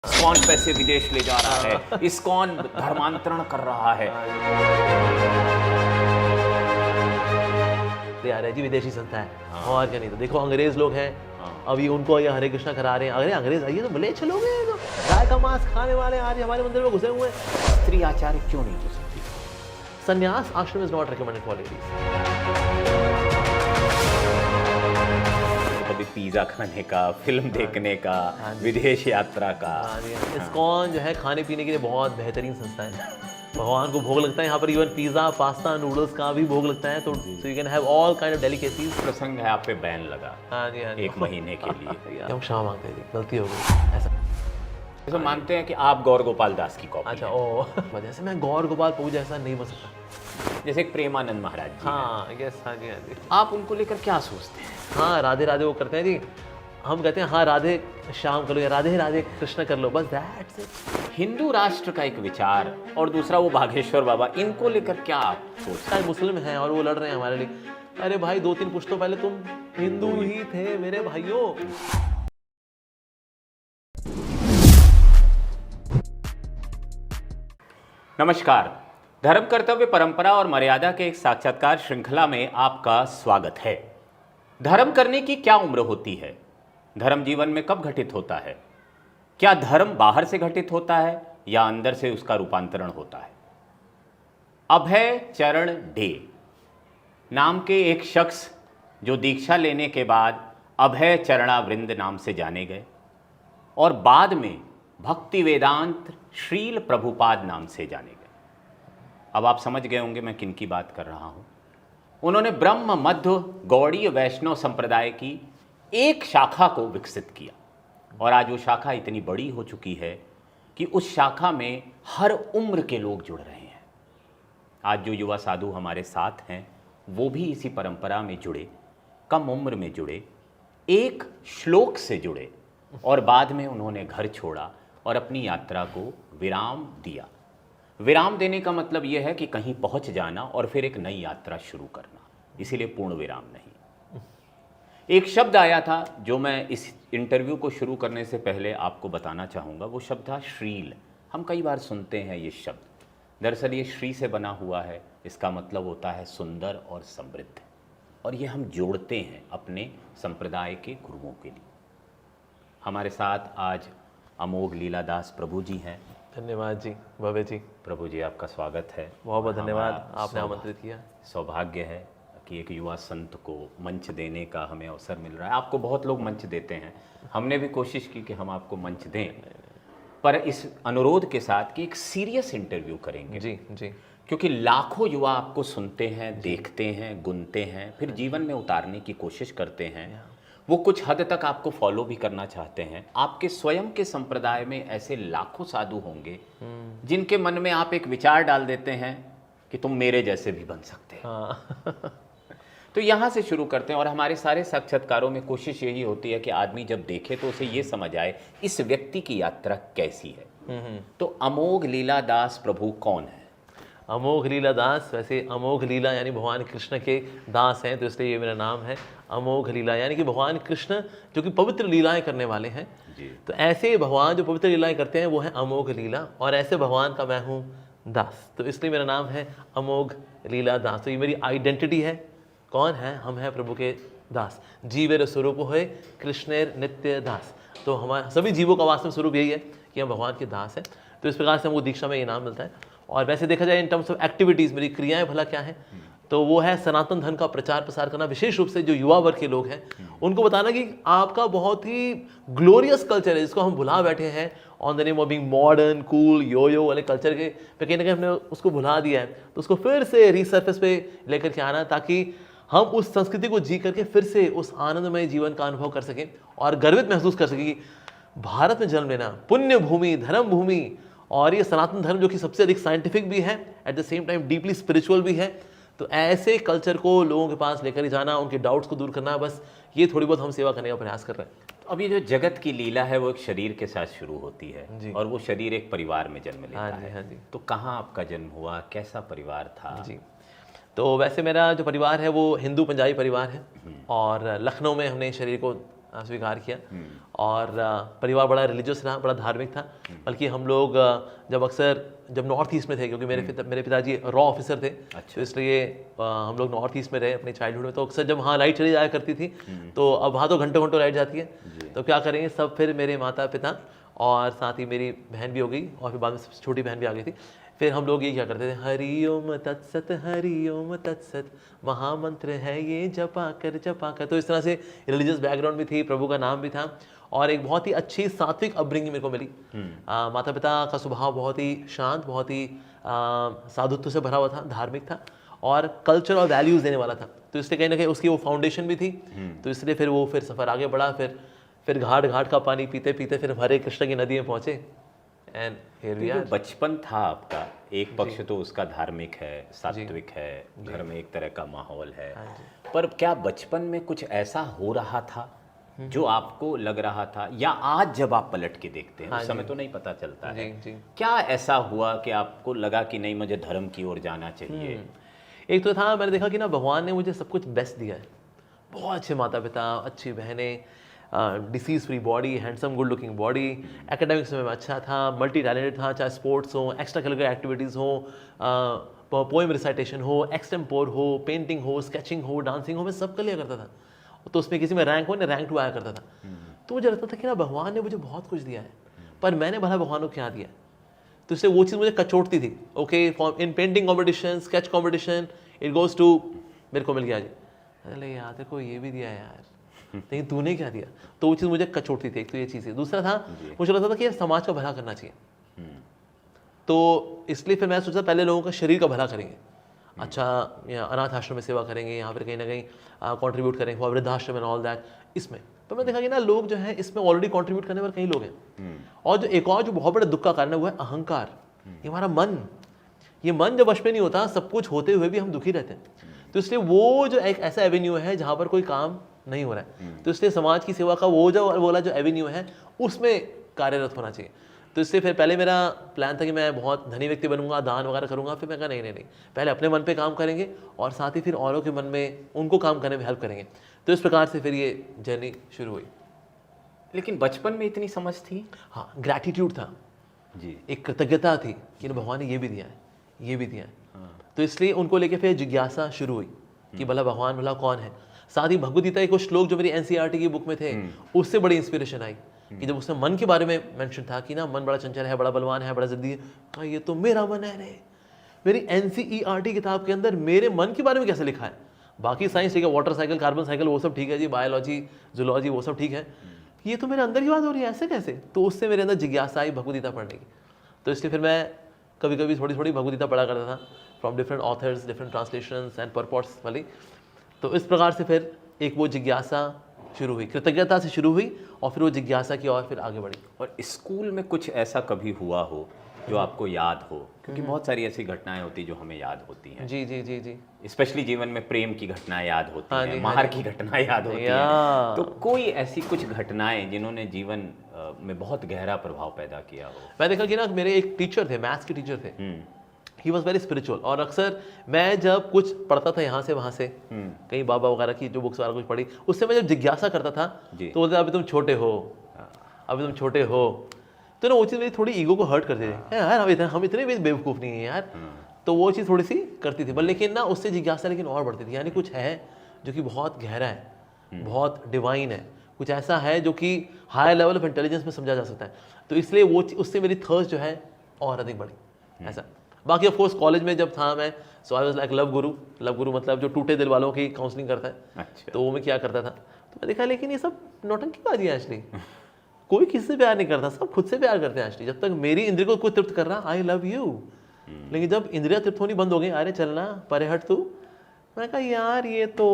ISKCON पैसे विदेश ले जा रहा है, इस्कॉन धर्मांतरण कर रहा है। यार है जी विदेशी संस्था है और क्या नहीं। तो देखो अंग्रेज लोग हैं, अभी उनको ये हरे कृष्णा करा रहे हैं। अरे अंग्रेज आइए तो भले चलोगे, तो गाय का मांस खाने वाले आज हमारे मंदिर में घुसे हुए हैं। स्त्री आचार्य क्यों नहीं हो सकती? संन्यास आश्रम is not recommended for ladies. कभी पिज्जा खाने का, फिल्म देखने का, विदेश यात्रा का। इस्कॉन जो है खाने पीने के लिए बहुत बेहतरीन संस्था है। भगवान को भोग लगता है यहाँ पर, इवन पिज्जा पास्ता नूडल्स का भी भोग लगता है। तो you can have all kind of delicacies. प्रसंग है आप पे बैन लगा। हाँ जी, हाँ जी। 1 महीने के लिए। हम क्षमा मांगते हैं जी, गलती हो गई। ऐसा तो मानते हैं कि आप गौर गोपाल दास की कॉपी अच्छा हैं। ओ जैसे मैं गौर गोपाल प्रभु जैसा नहीं बन सकता। जैसे एक प्रेमानंद महाराज जी हैं। हाँ यस, हाँ जी, हाँ जी। आप उनको लेकर क्या सोचते हैं? हाँ राधे राधे वो करते हैं जी। हम कहते हैं हाँ राधे श्याम कर लो या राधे राधे कृष्ण कर लो, बस दैट्स इट। हिंदू राष्ट्र का एक विचार और दूसरा वो बागेश्वर बाबा, इनको लेकर क्या आप सोचते हैं? मुस्लिम हैं और वो लड़ रहे हैं हमारे लिए। अरे भाई 2-3 पुश्तों पहले तुम हिंदू ही थे मेरे भाइयों। नमस्कार, धर्म कर्तव्य परंपरा और मर्यादा के एक साक्षात्कार श्रृंखला में आपका स्वागत है। धर्म करने की क्या उम्र होती है? धर्म जीवन में कब घटित होता है? क्या धर्म बाहर से घटित होता है या अंदर से उसका रूपांतरण होता है? अभय चरण डे नाम के एक शख्स जो दीक्षा लेने के बाद अभय चरणावृंद नाम से जाने गए और बाद में भक्ति वेदांत श्रील प्रभुपाद नाम से जाने गए। अब आप समझ गए होंगे मैं किन की बात कर रहा हूं। उन्होंने ब्रह्म मध्य गौड़ीय वैष्णव संप्रदाय की एक शाखा को विकसित किया और आज वो शाखा इतनी बड़ी हो चुकी है कि उस शाखा में हर उम्र के लोग जुड़ रहे हैं। आज जो युवा साधु हमारे साथ हैं वो भी इसी परंपरा में जुड़े, कम उम्र में जुड़े, एक श्लोक से जुड़े और बाद में उन्होंने घर छोड़ा और अपनी यात्रा को विराम दिया। विराम देने का मतलब यह है कि कहीं पहुंच जाना और फिर एक नई यात्रा शुरू करना, इसीलिए पूर्ण विराम नहीं। एक शब्द आया था जो मैं इस इंटरव्यू को शुरू करने से पहले आपको बताना चाहूँगा। वो शब्द था श्रील। हम कई बार सुनते हैं ये शब्द। दरअसल ये श्री से बना हुआ है, इसका मतलब होता है सुंदर और समृद्ध, और ये हम जोड़ते हैं अपने संप्रदाय के गुरुओं के लिए। हमारे साथ आज अमोघ लीलादास प्रभु जी हैं। धन्यवाद जी भव्य जी। प्रभु जी आपका स्वागत है। बहुत बहुत धन्यवाद, हमारा आपने आमंत्रित किया। सौभाग्य है कि एक युवा संत को मंच देने का हमें अवसर मिल रहा है। आपको बहुत लोग मंच देते हैं, हमने भी कोशिश की कि हम आपको मंच दें, पर इस अनुरोध के साथ कि एक सीरियस इंटरव्यू करेंगे जी जी, क्योंकि लाखों युवा आपको सुनते हैं, देखते हैं, गुनते हैं, फिर जीवन में उतारने की कोशिश करते हैं। वो कुछ हद तक आपको फॉलो भी करना चाहते हैं। आपके स्वयं के संप्रदाय में ऐसे लाखों साधु होंगे जिनके मन में आप एक विचार डाल देते हैं कि तुम मेरे जैसे भी बन सकते हैं। हाँ तो यहाँ से शुरू करते हैं और हमारे सारे साक्षात्कारों में कोशिश यही होती है कि आदमी जब देखे तो उसे ये समझ आए इस व्यक्ति की यात्रा कैसी है। तो अमोघ लीलादास प्रभु कौन है? अमोघ लीला दास, वैसे अमोघ लीला यानी भगवान कृष्ण के दास हैं, तो इसलिए ये मेरा नाम है अमोघ लीला, यानी कि भगवान कृष्ण जो कि पवित्र लीलाएं करने वाले हैं जी। तो ऐसे भगवान जो पवित्र लीलाएं करते हैं वो है अमोघ लीला, और ऐसे भगवान का मैं हूँ दास, तो इसलिए मेरा नाम है अमोघ लीला दास। तो ये मेरी आइडेंटिटी है। कौन है? हम हैं प्रभु के दास। जीवेर स्वरूप है कृष्णेर नित्य दास। तो हमारे सभी जीवों का वास्तव स्वरूप यही है कि हम भगवान के दास हैं। तो इस प्रकार से हमको दीक्षा में ये नाम मिलता है। और वैसे देखा जाए इन टर्म्स ऑफ एक्टिविटीज़, मेरी क्रियाएं भला क्या हैं, तो वो है सनातन धर्म का प्रचार प्रसार करना, विशेष रूप से जो युवा वर्ग के लोग हैं उनको बताना कि आपका बहुत ही ग्लोरियस कल्चर है जिसको हम भुला बैठे हैं on the name of being modern cool yo वाले कल्चर के पे कहीं ना कहीं हमने उसको भुला दिया है। तो उसको फिर से रीसर्फेस पे लेकर के आना ताकि हम उस संस्कृति को जी करके फिर से उस आनंदमय जीवन का अनुभव कर सकें और गर्वित महसूस कर सकें कि भारत में जन्म लेना पुण्य भूमि, धर्म भूमि, और ये सनातन धर्म जो कि सबसे अधिक साइंटिफिक भी है, at the same time deeply spiritual भी है। तो ऐसे कल्चर को लोगों के पास लेकर ही जाना, उनके डाउट्स को दूर करना, बस ये थोड़ी बहुत हम सेवा करने का प्रयास कर रहे हैं। तो अब ये जो जगत की लीला है वो एक शरीर के साथ शुरू होती है और वो शरीर एक परिवार में जन्म लेता है। हाँ जी। तो कहाँ आपका जन्म हुआ, कैसा परिवार था? जी, तो वैसे मेरा जो परिवार है वो हिंदू पंजाबी परिवार है और लखनऊ में हमने शरीर को स्वीकार किया। और परिवार बड़ा रिलीजियस रहा, बड़ा धार्मिक था। बल्कि हम लोग जब नॉर्थ ईस्ट में थे, क्योंकि मेरे पिताजी रॉ ऑफिसर थे, तो इसलिए हम लोग नॉर्थ ईस्ट में रहे अपने चाइल्डहुड में। तो अक्सर जब वहाँ लाइट चली जाया करती थी, तो अब वहाँ तो घंटों घंटों लाइट जाती है, तो क्या करेंगे सब, फिर मेरे माता पिता और साथ ही मेरी बहन भी हो गई, और फिर बाद में छोटी बहन भी आ गई थी। फिर हम लोग ये क्या करते थे, हरि ओम तत्सत महामंत्र है ये जपा कर। तो इस तरह से रिलीजियस बैकग्राउंड भी थी, प्रभु का नाम भी था, और एक बहुत ही अच्छी सात्विक अपब्रिंगिंग मेरे को मिली। माता पिता का स्वभाव बहुत ही शांत, बहुत ही साधुत्व से भरा हुआ था, धार्मिक था, और कल्चर और वैल्यूज़ देने वाला था। तो इसलिए कहीं ना कहीं उसकी वो फाउंडेशन भी थी। तो इसलिए फिर सफ़र आगे बढ़ा। फिर घाट घाट का पानी पीते पीते फिर हरे कृष्ण की नदी में पहुँचे। And here we are. बचपन था आपका, एक पक्ष तो उसका धार्मिक है, सात्विक है, घर में एक तरह का माहौल है, पर क्या बचपन में कुछ ऐसा हो रहा था जो आपको लग रहा था, या आज जब आप पलट के देखते हैं, उस समय तो नहीं पता चलता है, क्या ऐसा हुआ कि आपको लगा कि नहीं, मुझे धर्म की ओर जाना चाहिए? एक तो था, मैंने देखा कि ना भगवान ने मुझे सब कुछ बेस्ट दिया है। बहुत अच्छे माता पिता, अच्छी बहनें, disease free body, handsome good looking body, academics में मैं अच्छा था, मल्टी टैलेंटेड था, चाहे स्पोर्ट्स हो, एक्स्ट्रा करिकुलर एक्टिविटीज़ हो, पोएम रिसाइटेशन हो, एक्सटेम्पोर हो, पेंटिंग हो, स्केचिंग हो, डांसिंग हो, मैं सब कर लिया करता था। तो उसमें किसी में रैंक हो ना, रैंक 2 आया करता था। तो मुझे लगता था कि ना भगवान ने मुझे बहुत कुछ दिया है, पर मैंने भला भगवान को क्या दिया? तो इससे वो चीज़ मुझे कचोटती थी। Okay, in painting competition, sketch competition, it goes to, मेरे को मिल गया जी, अरे यार तेरे को ये भी दिया यार, लेकिन तूने क्या दिया? तो वो चीज़ मुझे कचोटती थी। एक तो ये चीज़ है। दूसरा था, मुझे लगता था कि यार समाज का भला करना चाहिए। तो इसलिए फिर मैं सोचा पहले लोगों का शरीर का भला करेंगे, अच्छा या अनाथ आश्रम में सेवा करेंगे, यहाँ पर कहीं ना कहीं कंट्रीब्यूट करेंगे फॉर वृद्धाश्रम एंड ऑल दैट। इसमें तो मैं देखा कि ना लोग जो है इसमें ऑलरेडी कंट्रीब्यूट करने पर कई लोग हैं। और जो एक और जो बहुत बड़े दुख का कारण है वो है अहंकार। ये हमारा मन, ये मन जब वश में नहीं होता, सब कुछ होते हुए भी हम दुखी रहते हैं। तो इसलिए वो जो एक ऐसा एवेन्यू है जहाँ पर कोई काम नहीं हो रहा है, तो इसलिए समाज की सेवा का वो जो वाला जो एवेन्यू है उसमें कार्यरत होना चाहिए। तो इससे फिर पहले मेरा प्लान था कि मैं बहुत धनी व्यक्ति बनूंगा, दान वगैरह करूंगा। फिर मैं कहा नहीं, पहले अपने मन पे काम करेंगे और साथ ही फिर औरों के मन में उनको काम करने में हेल्प करेंगे। तो इस प्रकार से फिर ये जर्नी शुरू हुई। लेकिन बचपन में इतनी समझ थी? हाँ, ग्रैटिट्यूड था जी, एक कृतज्ञता थी कि भगवान ने ये भी दिया है, ये भी दिया है। तो इसलिए उनको लेके फिर जिज्ञासा शुरू हुई कि भला भगवान भला कौन है। साथ ही भगवद गीता के कुछ श्लोक जो मेरी एनसीईआरटी की बुक में थे, उससे बड़ी इंस्पिरेशन आई कि जब उसमें मन के बारे में मेंशन था कि ना मन बड़ा चंचल है, बड़ा बलवान है, बड़ा जिद्दी है, कहा ये तो मेरा मन है रे। मेरी एनसीईआरटी किताब के अंदर मेरे मन के बारे में कैसे लिखा है? बाकी साइंस ठीक है, वाटर साइकिल, कार्बन साइकिल, वो सब ठीक है जी, बायोलॉजी, जूलॉजी, वो सब ठीक है, ये तो मेरे अंदर की बात हो रही है, ऐसे कैसे? तो उससे मेरे अंदर जिज्ञासा आई भगवद गीता पढ़ने की। तो इसलिए फिर मैं कभी कभी थोड़ी थोड़ी भगवद गीता पढ़ा करता था, from different authors, different translations and purports वाली। तो इस प्रकार से फिर एक वो जिज्ञासा शुरू हुई, कृतज्ञता से शुरू हुई, और फिर वो जिज्ञासा की और फिर आगे बढ़ी। और स्कूल में कुछ ऐसा कभी हुआ हो जो आपको याद हो? क्योंकि बहुत सारी ऐसी घटनाएं होती जो हमें याद होती हैं। जी जी जी जी। स्पेशली जीवन में प्रेम की घटनाएं याद होती हाँ हैं, जी, मार की घटनाएं याद होती हैं। तो कोई ऐसी कुछ घटनाएं जिन्होंने जीवन में बहुत गहरा प्रभाव पैदा किया हो? मैं देखा कि ना मेरे एक टीचर थे, मैथ्स के टीचर थे, ही वॉज वेरी स्पिरिचुअल। और अक्सर मैं जब कुछ पढ़ता था यहाँ से वहाँ से, कहीं बाबा वगैरह की जो बुक्स वगैरह कुछ पढ़ी, उससे मैं जब जिज्ञासा करता था तो बोलते अभी तुम छोटे हो, अभी तुम छोटे हो। तो ना वो चीज़ मेरी थोड़ी ईगो को हर्ट करती थी, यार हम इतने भी बेवकूफ़ नहीं है यार। तो वो चीज़ थोड़ी सी करती थी, लेकिन ना उससे जिज्ञासा लेकिन और बढ़ती थी। यानी कुछ है जो कि बहुत गहरा है, बहुत डिवाइन है, कुछ ऐसा है जो कि हाई लेवल ऑफ इंटेलिजेंस में समझा जा सकता है। तो इसलिए वो उससे मेरी थर्स्ट जो है और अधिक बढ़ी ऐसा। बाकी ऑफ कोर्स कॉलेज में जब था मैं, सो आई वाज लाइक लव गुरु मतलब जो टूटे दिल वालों की काउंसलिंग करता है। अच्छा। तो वो मैं क्या करता था, तो मैं देखा लेकिन ये सब नौटंकीबाजी है एक्चुअली। कोई किसी से प्यार नहीं करता, सब खुद से प्यार करते हैं एक्चुअली। जब तक मेरी इंद्रिय को कोई तृप्त कर रहा, आई लव यू। लेकिन जब इंद्रिया तृप्त होनी बंद हो गई, अरे चलना परे हट तू, मैं कहा यार ये तो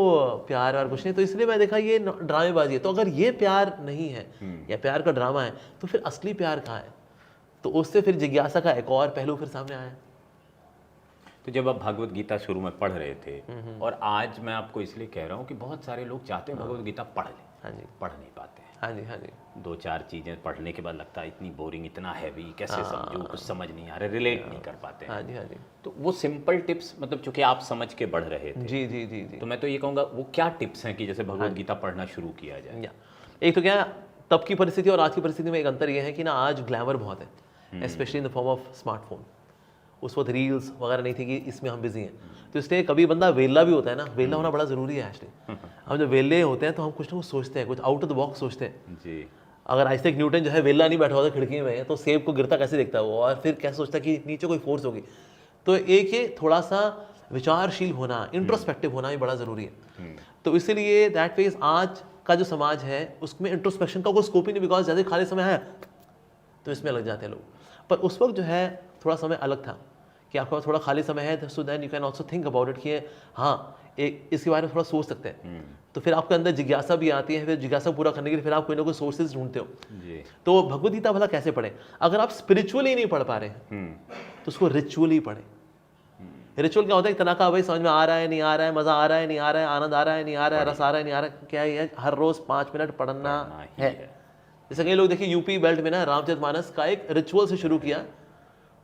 प्यार वार कुछ नहीं। तो इसलिए मैं देखा ये ड्रामेबाजी है। तो अगर ये प्यार नहीं है या प्यार का ड्रामा है, तो फिर असली प्यार कहाँ है? तो उससे फिर जिज्ञासा का एक और पहलू फिर सामने आया। तो जब आप भगवत गीता शुरू में पढ़ रहे थे, और आज मैं आपको इसलिए कह रहा हूँ कि बहुत सारे लोग चाहते हैं भगवत गीता पढ़ लें, हाँ जी, पढ़ नहीं पाते हैं। हाँ जी, हाँ जी। 2-4 चीज़ें पढ़ने के बाद लगता है इतनी बोरिंग, इतना हैवी, कैसे समझूं, कुछ समझ नहीं आ रहा, रिलेट नहीं कर पाते हैं। हाँ जी, हाँ जी। तो वो सिंपल टिप्स, मतलब चूंकि आप समझ के बढ़ रहे थे, जी जी जी जी। तो मैं तो ये कहूँगा वो क्या टिप्स हैं कि जैसे भगवत गीता पढ़ना शुरू किया जाए? एक तो क्या है, तब की परिस्थिति और आज की परिस्थिति में एक अंतर ये है कि ना आज ग्लैमर बहुत है, specially in the form of smartphone. उस वक्त रील्स वगैरह नहीं थी कि इसमें हम बिजी हैं, तो इसलिए कभी बंदा वेला भी होता है ना, वेला होना बड़ा ज़रूरी है एक्चुअली। हम जब वेले होते हैं तो हम कुछ ना कुछ सोचते हैं, कुछ आउट ऑफ द बॉक्स सोचते हैं जी। अगर आइजैक न्यूटन जो है वेला नहीं बैठा होता खिड़की में तो सेब को गिरता कैसे देखता है वो, और फिर कैसे सोचता कि नीचे कोई फोर्स होगी। तो एक ये थोड़ा सा विचारशील होना, इंट्रोस्पेक्टिव होना भी बड़ा ज़रूरी है। तो इसीलिए दैट मीन्स आज का जो समाज है उसमें इंट्रोस्पेक्शन का कोई स्कोप ही नहीं, बिकॉज ज़्यादा खाली समय है तो इसमें लग जाते हैं लोग। पर उस वक्त जो है थोड़ा समय अलग था कि आपके पास थोड़ा खाली समय है, so then you can also think about it कि हाँ एक इसके बारे में थोड़ा सोच सकते हैं। तो फिर आपके अंदर जिज्ञासा भी आती है, फिर जिज्ञासा पूरा करने के लिए फिर आप कोई ना कोई सोर्सेज ढूंढते हो जी। तो भगवद गीता भला कैसे पढ़ें? अगर आप स्पिरिचुअली नहीं पढ़ पा रहे हैं तो उसको रिचुअली पढ़ें। रिचुअल क्या होता है? एक तरह का भाई समझ में आ रहा है नहीं आ रहा है, मजा आ रहा है नहीं आ रहा है, आनंद आ रहा है नहीं आ रहा है, रस आ रहा है नहीं आ रहा है, क्या है हर रोज 5 मिनट पढ़ना है। जैसे कई लोग देखिए यूपी बेल्ट में ना रामचरितमानस का एक रिचुअल से शुरू किया,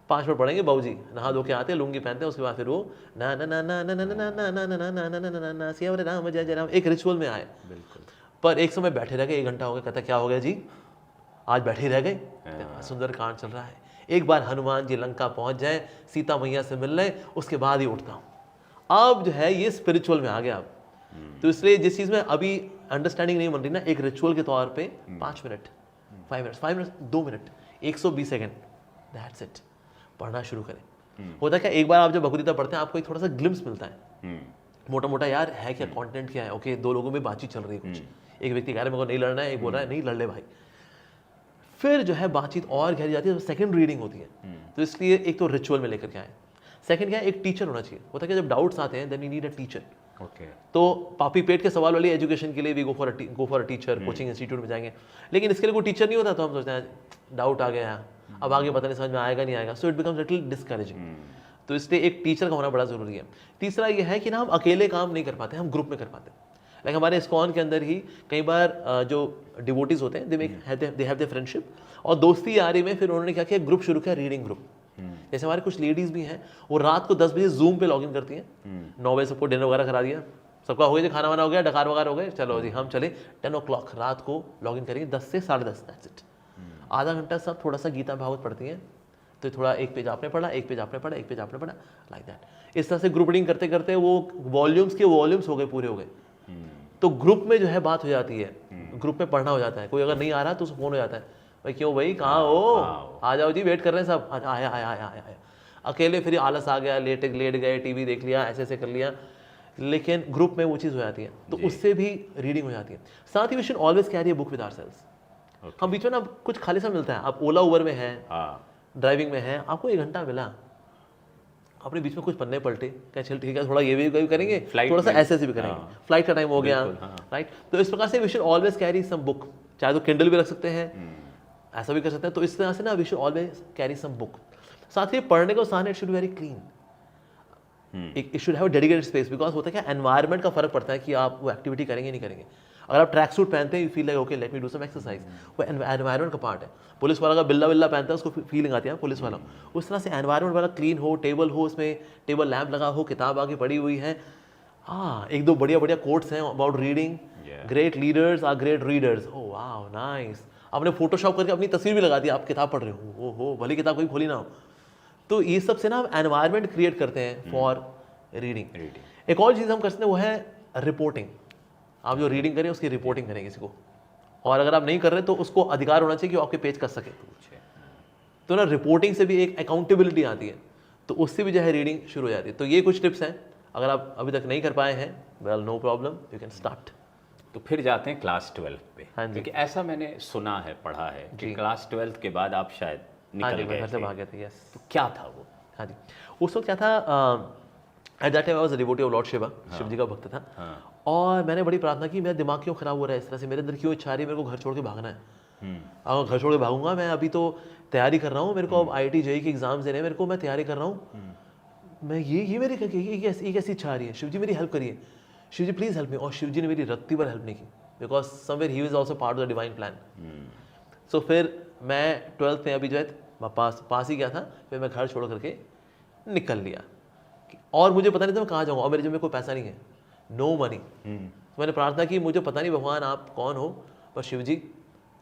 5 मिनट पढ़ेंगे बाबूजी, नहा धो के आते हैं, लुंगी पहनते हैं, उसके बाद फिर वो ना ना ना ना ना ना ना ना ना ना ना ना ना ना ना सिया राम जय जय राम, एक रिचुअल में आए। पर एक समय बैठे रह गए, 1 घंटा हो गया, कहता क्या हो गया जी आज बैठे रह गए, सुंदर कांड चल रहा है, एक बार हनुमान जी लंका पहुंच जाए, सीता मैया से मिल लें, उसके बाद ही उठता हूँ। अब जो है ये स्पिरिचुअल में आ गया अब। तो इसलिए जिस चीज़ में अभी अंडरस्टैंडिंग नहीं बन रही ना, एक रिचुअल के तौर पे 5 minute 5 minute 2 minute 120 second, that's it, पढ़ना शुरू करें। होता क्या, एक बार आप जब भगवद गीता पढ़ते हैं आपको एक थोड़ा सा ग्लिम्स मिलता है, मोटा मोटा यार है क्या, कंटेंट क्या है, ओके 2 लोगों में बातचीत चल रही है, कुछ एक व्यक्ति कह रहा है मेरे को नहीं लड़ना है, एक बोल रहा है नहीं लड़ ले भाई। फिर जो है बातचीत और गहरी जाती है, तो सेकंड रीडिंग होती है। तो इसलिए एक तो रिचुअल में लेकर के आए, सेकंड क्या है, एक टीचर होना चाहिए। होता है कि जब डाउट्स आते हैं then you need a teacher. तो पापी पेट के सवाल वाली एजुकेशन के लिए भी go for a teacher, coaching institute में जाएंगे, लेकिन इसके लिए कोई टीचर नहीं होता तो हम सोचते हैं डाउट आ गया, अब आगे पता नहीं समझ में आएगा नहीं आएगा, so it becomes little discouraging. तो इसलिए एक टीचर का होना बड़ा जरूरी है। तीसरा ये है कि ना हम अकेले काम नहीं कर पाते, हम ग्रुप में कर पाते हैं। लाइक हमारे इस्कॉन के अंदर ही कई बार जो डिवोटीज होते हैं दे हैव द फ्रेंडशिप, और दोस्ती यारी में फिर उन्होंने क्या किया, ग्रुप शुरू किया, रीडिंग ग्रुप। जैसे हमारे कुछ लेडीज भी हैं, वो रात को 10 बजे जूम पे लॉगिन करती हैं, 9 बजे सबको डिनर वगैरह करा दिया, सबका हो गया, खाना वाना हो गया, डकार वगैरह हो गए, चलो जी हम चले 10 o'clock रात को लॉगिन करेंगे, 10 से 10:30, दैट्स इट। आधा घंटा सब थोड़ा सा गीता भागवत पढ़ती हैं, तो थोड़ा एक पेज आपने पढ़ा, एक पेज आपने पढ़ा, एक पेज आपने पढ़ा, लाइक दैट। इस तरह से ग्रुप रीडिंग करते करते वो वॉल्यूम्स के वॉल्यूम्स हो गए, पूरे हो गए। तो ग्रुप में जो है बात हो जाती है, ग्रुप में पढ़ना हो जाता है। कोई अगर नहीं आ रहा तो उसको फोन हो जाता है, भाई क्यों भाई कहाँ हो, आ जाओ जी वेट कर रहे हैं सब, आया आया आया आया आया। अकेले फिर आलस आ गया, लेट गए, टीवी देख लिया, ऐसे ऐसे कर लिया, लेकिन ग्रुप में वो चीज़ हो जाती है, तो उससे भी रीडिंग हो जाती है। साथ ही we should always carry a book with ourselves. हम बीच में ना कुछ खाली सा मिलता है, आप ओला उबर में हैं, ड्राइविंग में हैं, आपको 1 घंटा मिला, अपने बीच में कुछ पन्ने पलटे, क्या चल ठीक है थोड़ा ये भी करेंगे, थोड़ा सा ऐसे भी करेंगे, फ्लाइट का टाइम हो गया, राइट। तो इस प्रकार से we should always carry some book, चाहे तो किंडल भी रख सकते हैं, ऐसा भी कर सकते हैं। तो इस तरह से ना we should always carry some book. साथ ही पढ़ने का स्थान it should very clean, it should have dedicated space, because होता है क्या, एनवायरनमेंट का फर्क पड़ता है कि आप वो एक्टिविटी करेंगे नहीं करेंगे। अगर आप ट्रैक सूट पहनते हैं, you feel like okay let me do some exercise, वो एनवायरनमेंट का पार्ट है। पुलिस वाला का बिल्ला बिल्ला पहनता है, उसको फीलिंग आती है पुलिस वाला, उस तरह से एनवायरनमेंट वाला क्लीन हो, टेबल हो, उसमें टेबल लैम्प लगा हो, किताब आगे पड़ी हुई है, हाँ 1-2 बढ़िया बढ़िया कोट्स हैं about reading, great leaders are great readers, oh wow nice. आपने फोटोशॉप करके अपनी तस्वीर भी लगा दी, आप किताब पढ़ रहे हो, ओहो भली किताब कोई खोली ना हो। तो ये सब से ना हम एनवायरनमेंट क्रिएट करते हैं फॉर रीडिंग। एक और चीज़ हम करते हैं वो है रिपोर्टिंग। आप जो रीडिंग करें उसकी रिपोर्टिंग करें किसी को, और अगर आप नहीं कर रहे तो उसको अधिकार होना चाहिए कि वो आपके पेज कर सके। तो ना रिपोर्टिंग से भी एक अकाउंटेबिलिटी आती है, तो उससे भी जो है रीडिंग शुरू हो जाती है। तो ये कुछ टिप्स हैं, अगर आप अभी तक नहीं कर पाए हैं, well no problem, you can start. तो फिर जाते हैं क्लास 12 पे। हाँ जी। क्योंकि ऐसा मैंने सुना है, पढ़ा है कि क्लास 12 के बाद आप शायद निकल गए घर से थे। भाग गए थे, यस। तो क्या था वो? हाँ जी, उस वक्त क्या था, at that time I was a devotee of lord Shiva, Shiv ji का भक्त था। और मैंने बड़ी प्रार्थना की, मेरा दिमाग क्यों खराब हो रहा है इस तरह से, मेरे अंदर क्यों इच्छा आ रही है मेरे को घर छोड़ के भागना है। अगर घर छोड़ के भागूंगा, मैं अभी तो तैयारी कर रहा हूँ, मेरे को अब IIT JEE के एग्जाम्स देने हैं, मेरे को मैं तैयारी कर रहा हूँ, मैं ये मेरी कैसी इच्छा आ रही है, शिव जी मेरी हेल्प करिए, शिव जी प्लीज़ हेल्प मी। और शिव जी ने मेरी रत्ती पर हेल्प नहीं की, because somewhere he was also part of the divine plan. So फिर मैं 12th में अभी जो है पास ही गया था, फिर मैं घर छोड़ करके निकल लिया, और मुझे पता नहीं था मैं कहाँ जाऊँगा, और मेरे जेब में कोई पैसा नहीं है, नो मनी। तो मैंने प्रार्थना की, मुझे पता नहीं भगवान आप कौन हो, पर शिव जी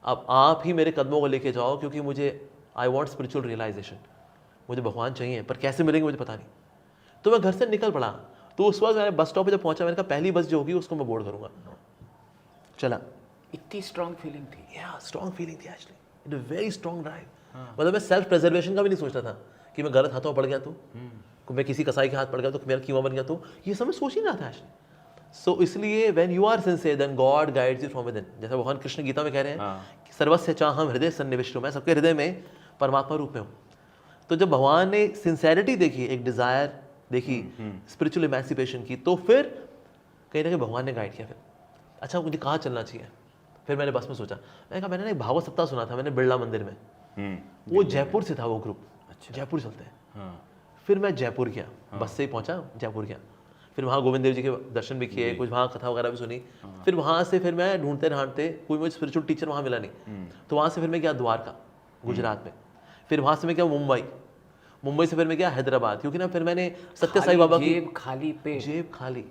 अब आप ही मेरे कदमों को लेके जाओ, क्योंकि मुझे आई वॉन्ट स्पिरिचुअल रियलाइजेशन, मुझे भगवान चाहिए, पर कैसे मिलेंगे मुझे पता नहीं। तो मैं घर से निकल पड़ा। तो उस वक्त मैंने बस स्टॉप पे जब पहुंचा, मैंने कहा पहली बस जो होगी उसको मैं बोर्ड करूंगा। चला। इतनी स्ट्रांग फीलिंग थी? या स्ट्रांग फीलिंग थी actually, it very strong drive. मतलब मैं सेल्फ प्रिजर्वेशन का भी नहीं सोचता था कि मैं गलत हाथों में पड़ गया तो, मैं किसी कसाई के हाथ पड़ गया तो मेरा कीमा बन गया, तो ये सब मैं सोच ही नहीं रहा था एक्चुअली। सो इसलिए when you are sincere then God guides you from within. जैसा भगवान कृष्ण गीता में कह रहे हैं कि सर्वस्य चाहम हृदय सन्निविष्टो, मैं सबके हृदय में परमात्मा रूप में हूँ। तो जब भगवान ने सिंसेरिटी देखी, एक डिजायर देखी स्पिरिचुअल इमेंसिपेशन की, तो फिर कहीं ना कहीं भगवान ने गाइड किया। फिर अच्छा मुझे कहाँ चलना चाहिए, फिर मैंने बस में सोचा, मैंने कहा मैंने ना एक भागवत सप्ताह सुना था मैंने बिरला मंदिर में, वो जयपुर से था वो ग्रुप। अच्छा, जयपुर चलते हैं। फिर मैं जयपुर गया, बस से ही पहुंचा, जयपुर गया। फिर वहाँ गोविंद देव जी के दर्शन भी किए, कुछ वहाँ कथा वगैरह भी सुनी। फिर वहाँ से फिर मैं ढूंढते ढांढते कोई मुझे स्पिरिचुअल टीचर वहाँ मिला नहीं, तो वहाँ से फिर मैं गया द्वारका गुजरात में। फिर वहाँ से मैं गया मुंबई से फिर मैं गया हैदराबाद, क्योंकि ना फिर मैंने सत्य साई बाबा की जेब खाली पे, जेब खाली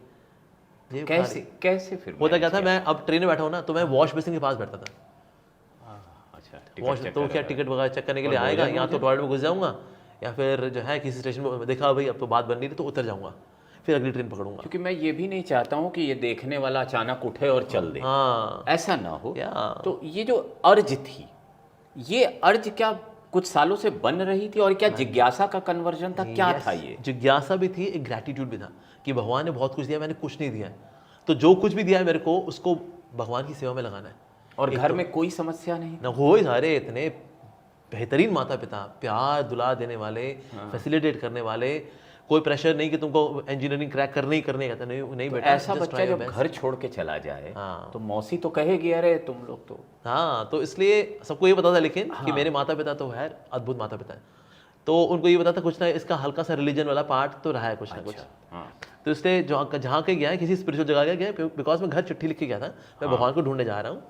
कैसे फिर होता क्या था, मैं अब ट्रेन में बैठा हूँ ना, तो मैं वॉश बेसिन के पास बैठता था। अच्छा, वॉश तो क्या टिकट वगैरह चेक करने के लिए आएगा, या तो टॉयलेट में घुस जाऊंगा, या फिर जो है किसी स्टेशन में देखा भाई अब तो बात बन रही है तो उतर जाऊंगा, फिर अगली ट्रेन पकड़ूंगा। क्योंकि मैं ये भी नहीं चाहता हूँ कि ये देखने वाला अचानक उठे और चल दे, ऐसा ना हो। तो ये जो अर्ज थी, ये अर्ज क्या कुछ सालों से बन रही थी, और क्या जिज्ञासा का कन्वर्जन था, क्या था ये? जिज्ञासा भी थी, एक ग्रैटिट्यूड भी था कि भगवान ने बहुत कुछ दिया, मैंने कुछ नहीं दिया है, तो जो कुछ भी दिया है मेरे को उसको भगवान की सेवा में लगाना है। और घर में कोई समस्या नहीं ना, हो सारे इतने बेहतरीन माता पिता, प्यार दुला देने वाले, फैसिलिटेट करने वाले, कोई प्रेशर नहीं कि तुमको इंजीनियरिंग क्रैक करनी ही करनी है, नहीं बेटा। ऐसा बच्चा जब घर छोड़ के चला जाए तो मौसी तो कहेगी अरे तुम लोग तो। हाँ, तो इसलिए सबको ये पता था लेकिन कि मेरे माता पिता तो है अद्भुत माता पिता है, तो उनको ये पता था कुछ ना इसका हल्का सा रिलीजन वाला पार्ट तो रहा है कुछ ना कुछ। तो इसलिए जहाँ के गया है किसी स्पिरिचुअल जगह गया, बिकॉज मैं घर चिट्ठी लिख के गया था, मैं भगवान को ढूंढने जा रहा हूँ,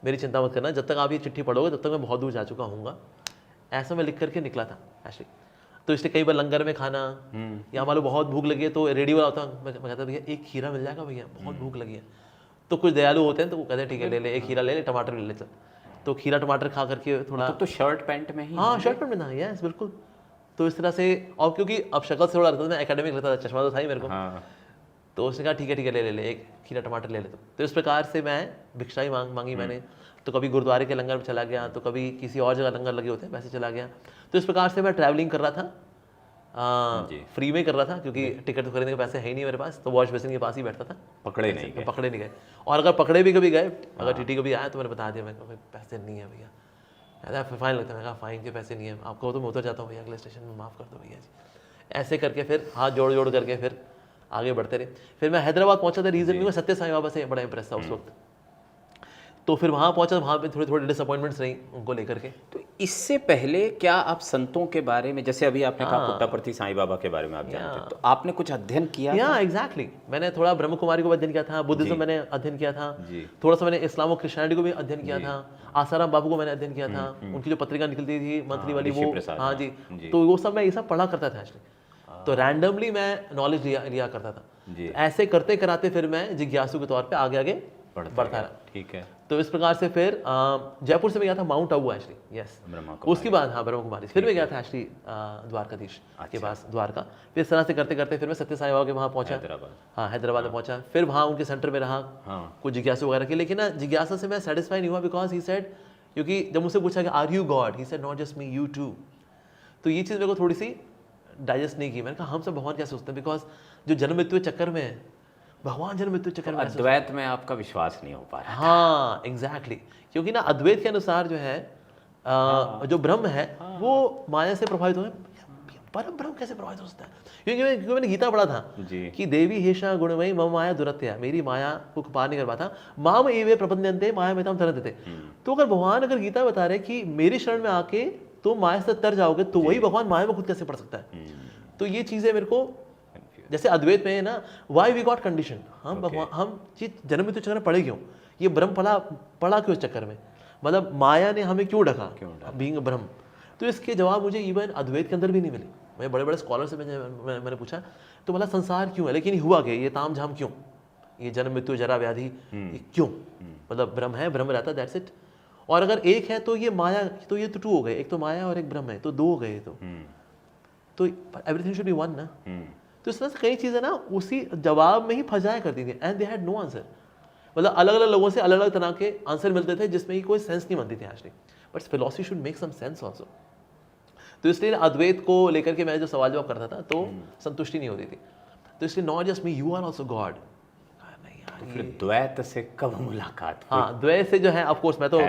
मेरी चिंता मत करना, जब तक आप ये चिट्ठी पढ़ोगे तब तक मैं बहुत दूर जा चुका हूँगा, ऐसा मैं लिख करके निकला था एक्चुअली। तो इसलिए कई बार लंगर में खाना, या मान लो बहुत भूख लगी है तो रेडी वाला होता है, मैं कहता भैया एक खीरा मिल जाएगा भैया, बहुत भूख लगी है। तो कुछ दयालु होते हैं तो वो कहते हैं ठीक है ले ले, एक खीरा ले ले, टमाटर ले ले चल। तो खीरा टमाटर खा करके थोड़ा तो शर्ट पैंट में ही, हाँ शर्ट पैंट में था, यस बिल्कुल। तो इस तरह से, और क्योंकि अब शक्ल से थोड़ा लगता था, मैं एकेडमिक लगता था, चश्मा तो था ही मेरे को। तो उसने कहा ठीक है ले ले, एक खीरा टमाटर ले ले। तो इस प्रकार से मैं भिक्षा ही मांगी मैंने। तो कभी गुरुद्वारे के लंगर में चला गया, तो कभी किसी और जगह लंगर लगे होते हैं वैसे चला गया। तो इस प्रकार से मैं ट्रैवलिंग कर रहा था, फ्री में कर रहा था, क्योंकि टिकट तो खरीदने के पैसे है ही नहीं मेरे पास, तो वॉश बेसिन के पास ही बैठता था। पकड़े नहीं गए, और अगर पकड़े भी कभी गए, अगर टीटी कभी आया तो मैंने बता दिया, मैं कहा पैसे नहीं है भैया, ऐसा फाइन लगता है। मैं कहा फाइन के पैसे नहीं है, आपको तो मैं उतर जाता हूँ भैया, अगले स्टेशन में माफ़ कर दो भैया जी। ऐसे करके फिर हाथ जोड़ करके फिर आगे बढ़ते रहे। फिर मैं हैदराबाद पहुंचा था, रीज़न भी मैं सत्य साई बाबा से बड़ा इंप्रेस था उस वक्त। तो फिर वहाँ पहुंचा, वहाँ पे थोड़ी डिसअपॉइंटमेंट्स रही उनको लेकर के। तो इससे पहले क्या आप संतों के बारे में, जैसे अभी आपने कहा पुट्टापर्थी साईं बाबा के बारे में आप जानते हैं, तो आपने कुछ अध्ययन किया? एग्जैक्टली, मैंने थोड़ा ब्रह्म कुमारी को अध्ययन किया था, बुद्धिज्म मैंने अध्ययन किया था, थोड़ा सा मैंने इस्लाम और क्रिश्चियनिटी को भी अध्ययन किया था, आसाराम बाबू को मैंने अध्ययन किया था, उनकी जो पत्रिका निकलती थी मंथली वाली वो, हाँ जी, तो वो सब मैं ये सब पढ़ा करता था एक्चुअली। तो रैंडमली मैं नॉलेज लिया करता था। ऐसे करते कराते फिर मैं जिज्ञासु के तौर पे आगे बढ़ता रहा। ठीक है। तो इस प्रकार से फिर जयपुर से मैं गया था माउंट आबू एक्चुअली, यस। उसके बाद हाँ ब्रह्म कुमारी, फिर मैं गया था एक्चुअली द्वारकाधीश के पास, द्वारका। फिर इस तरह से करते करते फिर मैं सत्य साई बाबा के वहाँ पहुँचा, हैदराबाद में पहुँचा। फिर वहाँ उनके सेंटर में रहा कुछ जिज्ञासु वगैरह की, लेकिन ना जिज्ञासा से मैं सेटिस्फाई नहीं हुआ, बिकॉज ही सेड, क्योंकि जब मुझसे पूछा कि are you God, he said not just me, you too. तो ये चीज़ मेरे को थोड़ी सी डाइजेस्ट नहीं की। मैंने कहा हम सब भगवान क्या सोचते हैं, बिकॉज जो जन्म मृत्यु चक्कर में है, भगवान जन्म मृत्यु चक्कर में, अद्वैत में आपका विश्वास नहीं हो पा रहा। हाँ एग्जैक्टली, क्योंकि ना अद्वैत के अनुसार जो है जो ब्रह्म है वो माया से प्रभावित हो, परम ब्रह्म कैसे प्रभावित हो सकता है? क्योंकि मैंने गीता पढ़ा था कि देवी हेषा गुणमयी मम माया दुरत्या, मेरी माया को पार नहीं कर पाता, माम एवे प्रपद्यन्ते माया में तरते। तो अगर भगवान अगर गीता बता रहे कि मेरी शरण में आके तुम माया से तर जाओगे, तो वही भगवान माया में खुद कैसे पढ़ सकता है? तो ये चीजें मेरे को, जैसे अद्वैत में है ना, वाई वी गॉट कंडीशन, हम भगवान हम जन्म मृत्यु चक्कर में पड़े क्यों, ये ब्रह्म पड़ा क्यों इस चक्कर में, मतलब माया ने हमें क्यों ढका बीइंग ब्रह्म? तो इसके जवाब मुझे इवन अद्वैत के अंदर भी नहीं मिले। मैं बड़े बड़े स्कॉलर से मैंने पूछा तो बोला संसार क्यों है, लेकिन हुआ क्या, ये ताम झाम क्यों? ये जन्म मृत्यु जरा व्याधि, ये क्यों? मतलब ब्रह्म है, ब्रह्म रहता, दैट्स इट। और अगर एक है तो ये माया, तो ये तो टू हो गए, एक तो माया और एक ब्रह्म है, तो दो हो गए। तो एवरीथिंग शुड बी वन ना। तो इस तरह से कई चीज़ें ना उसी जवाब में ही फंसाया करती थी, and they had no answer. मतलब अलग अलग लोगों से अलग अलग तरह के आंसर मिलते थे जिसमें कि कोई सेंस नहीं बनती थी actually, but philosophy should make some sense also. तो इसलिए अद्वैत को लेकर के मैं जो सवाल जवाब करता था तो संतुष्टि नहीं होती थी। तो इसलिए not just me, you are also God. फिर द्वैत से कब मुलाकात हुई? हाँ, द्वैत से जो है ऑफ कोर्स मैं तो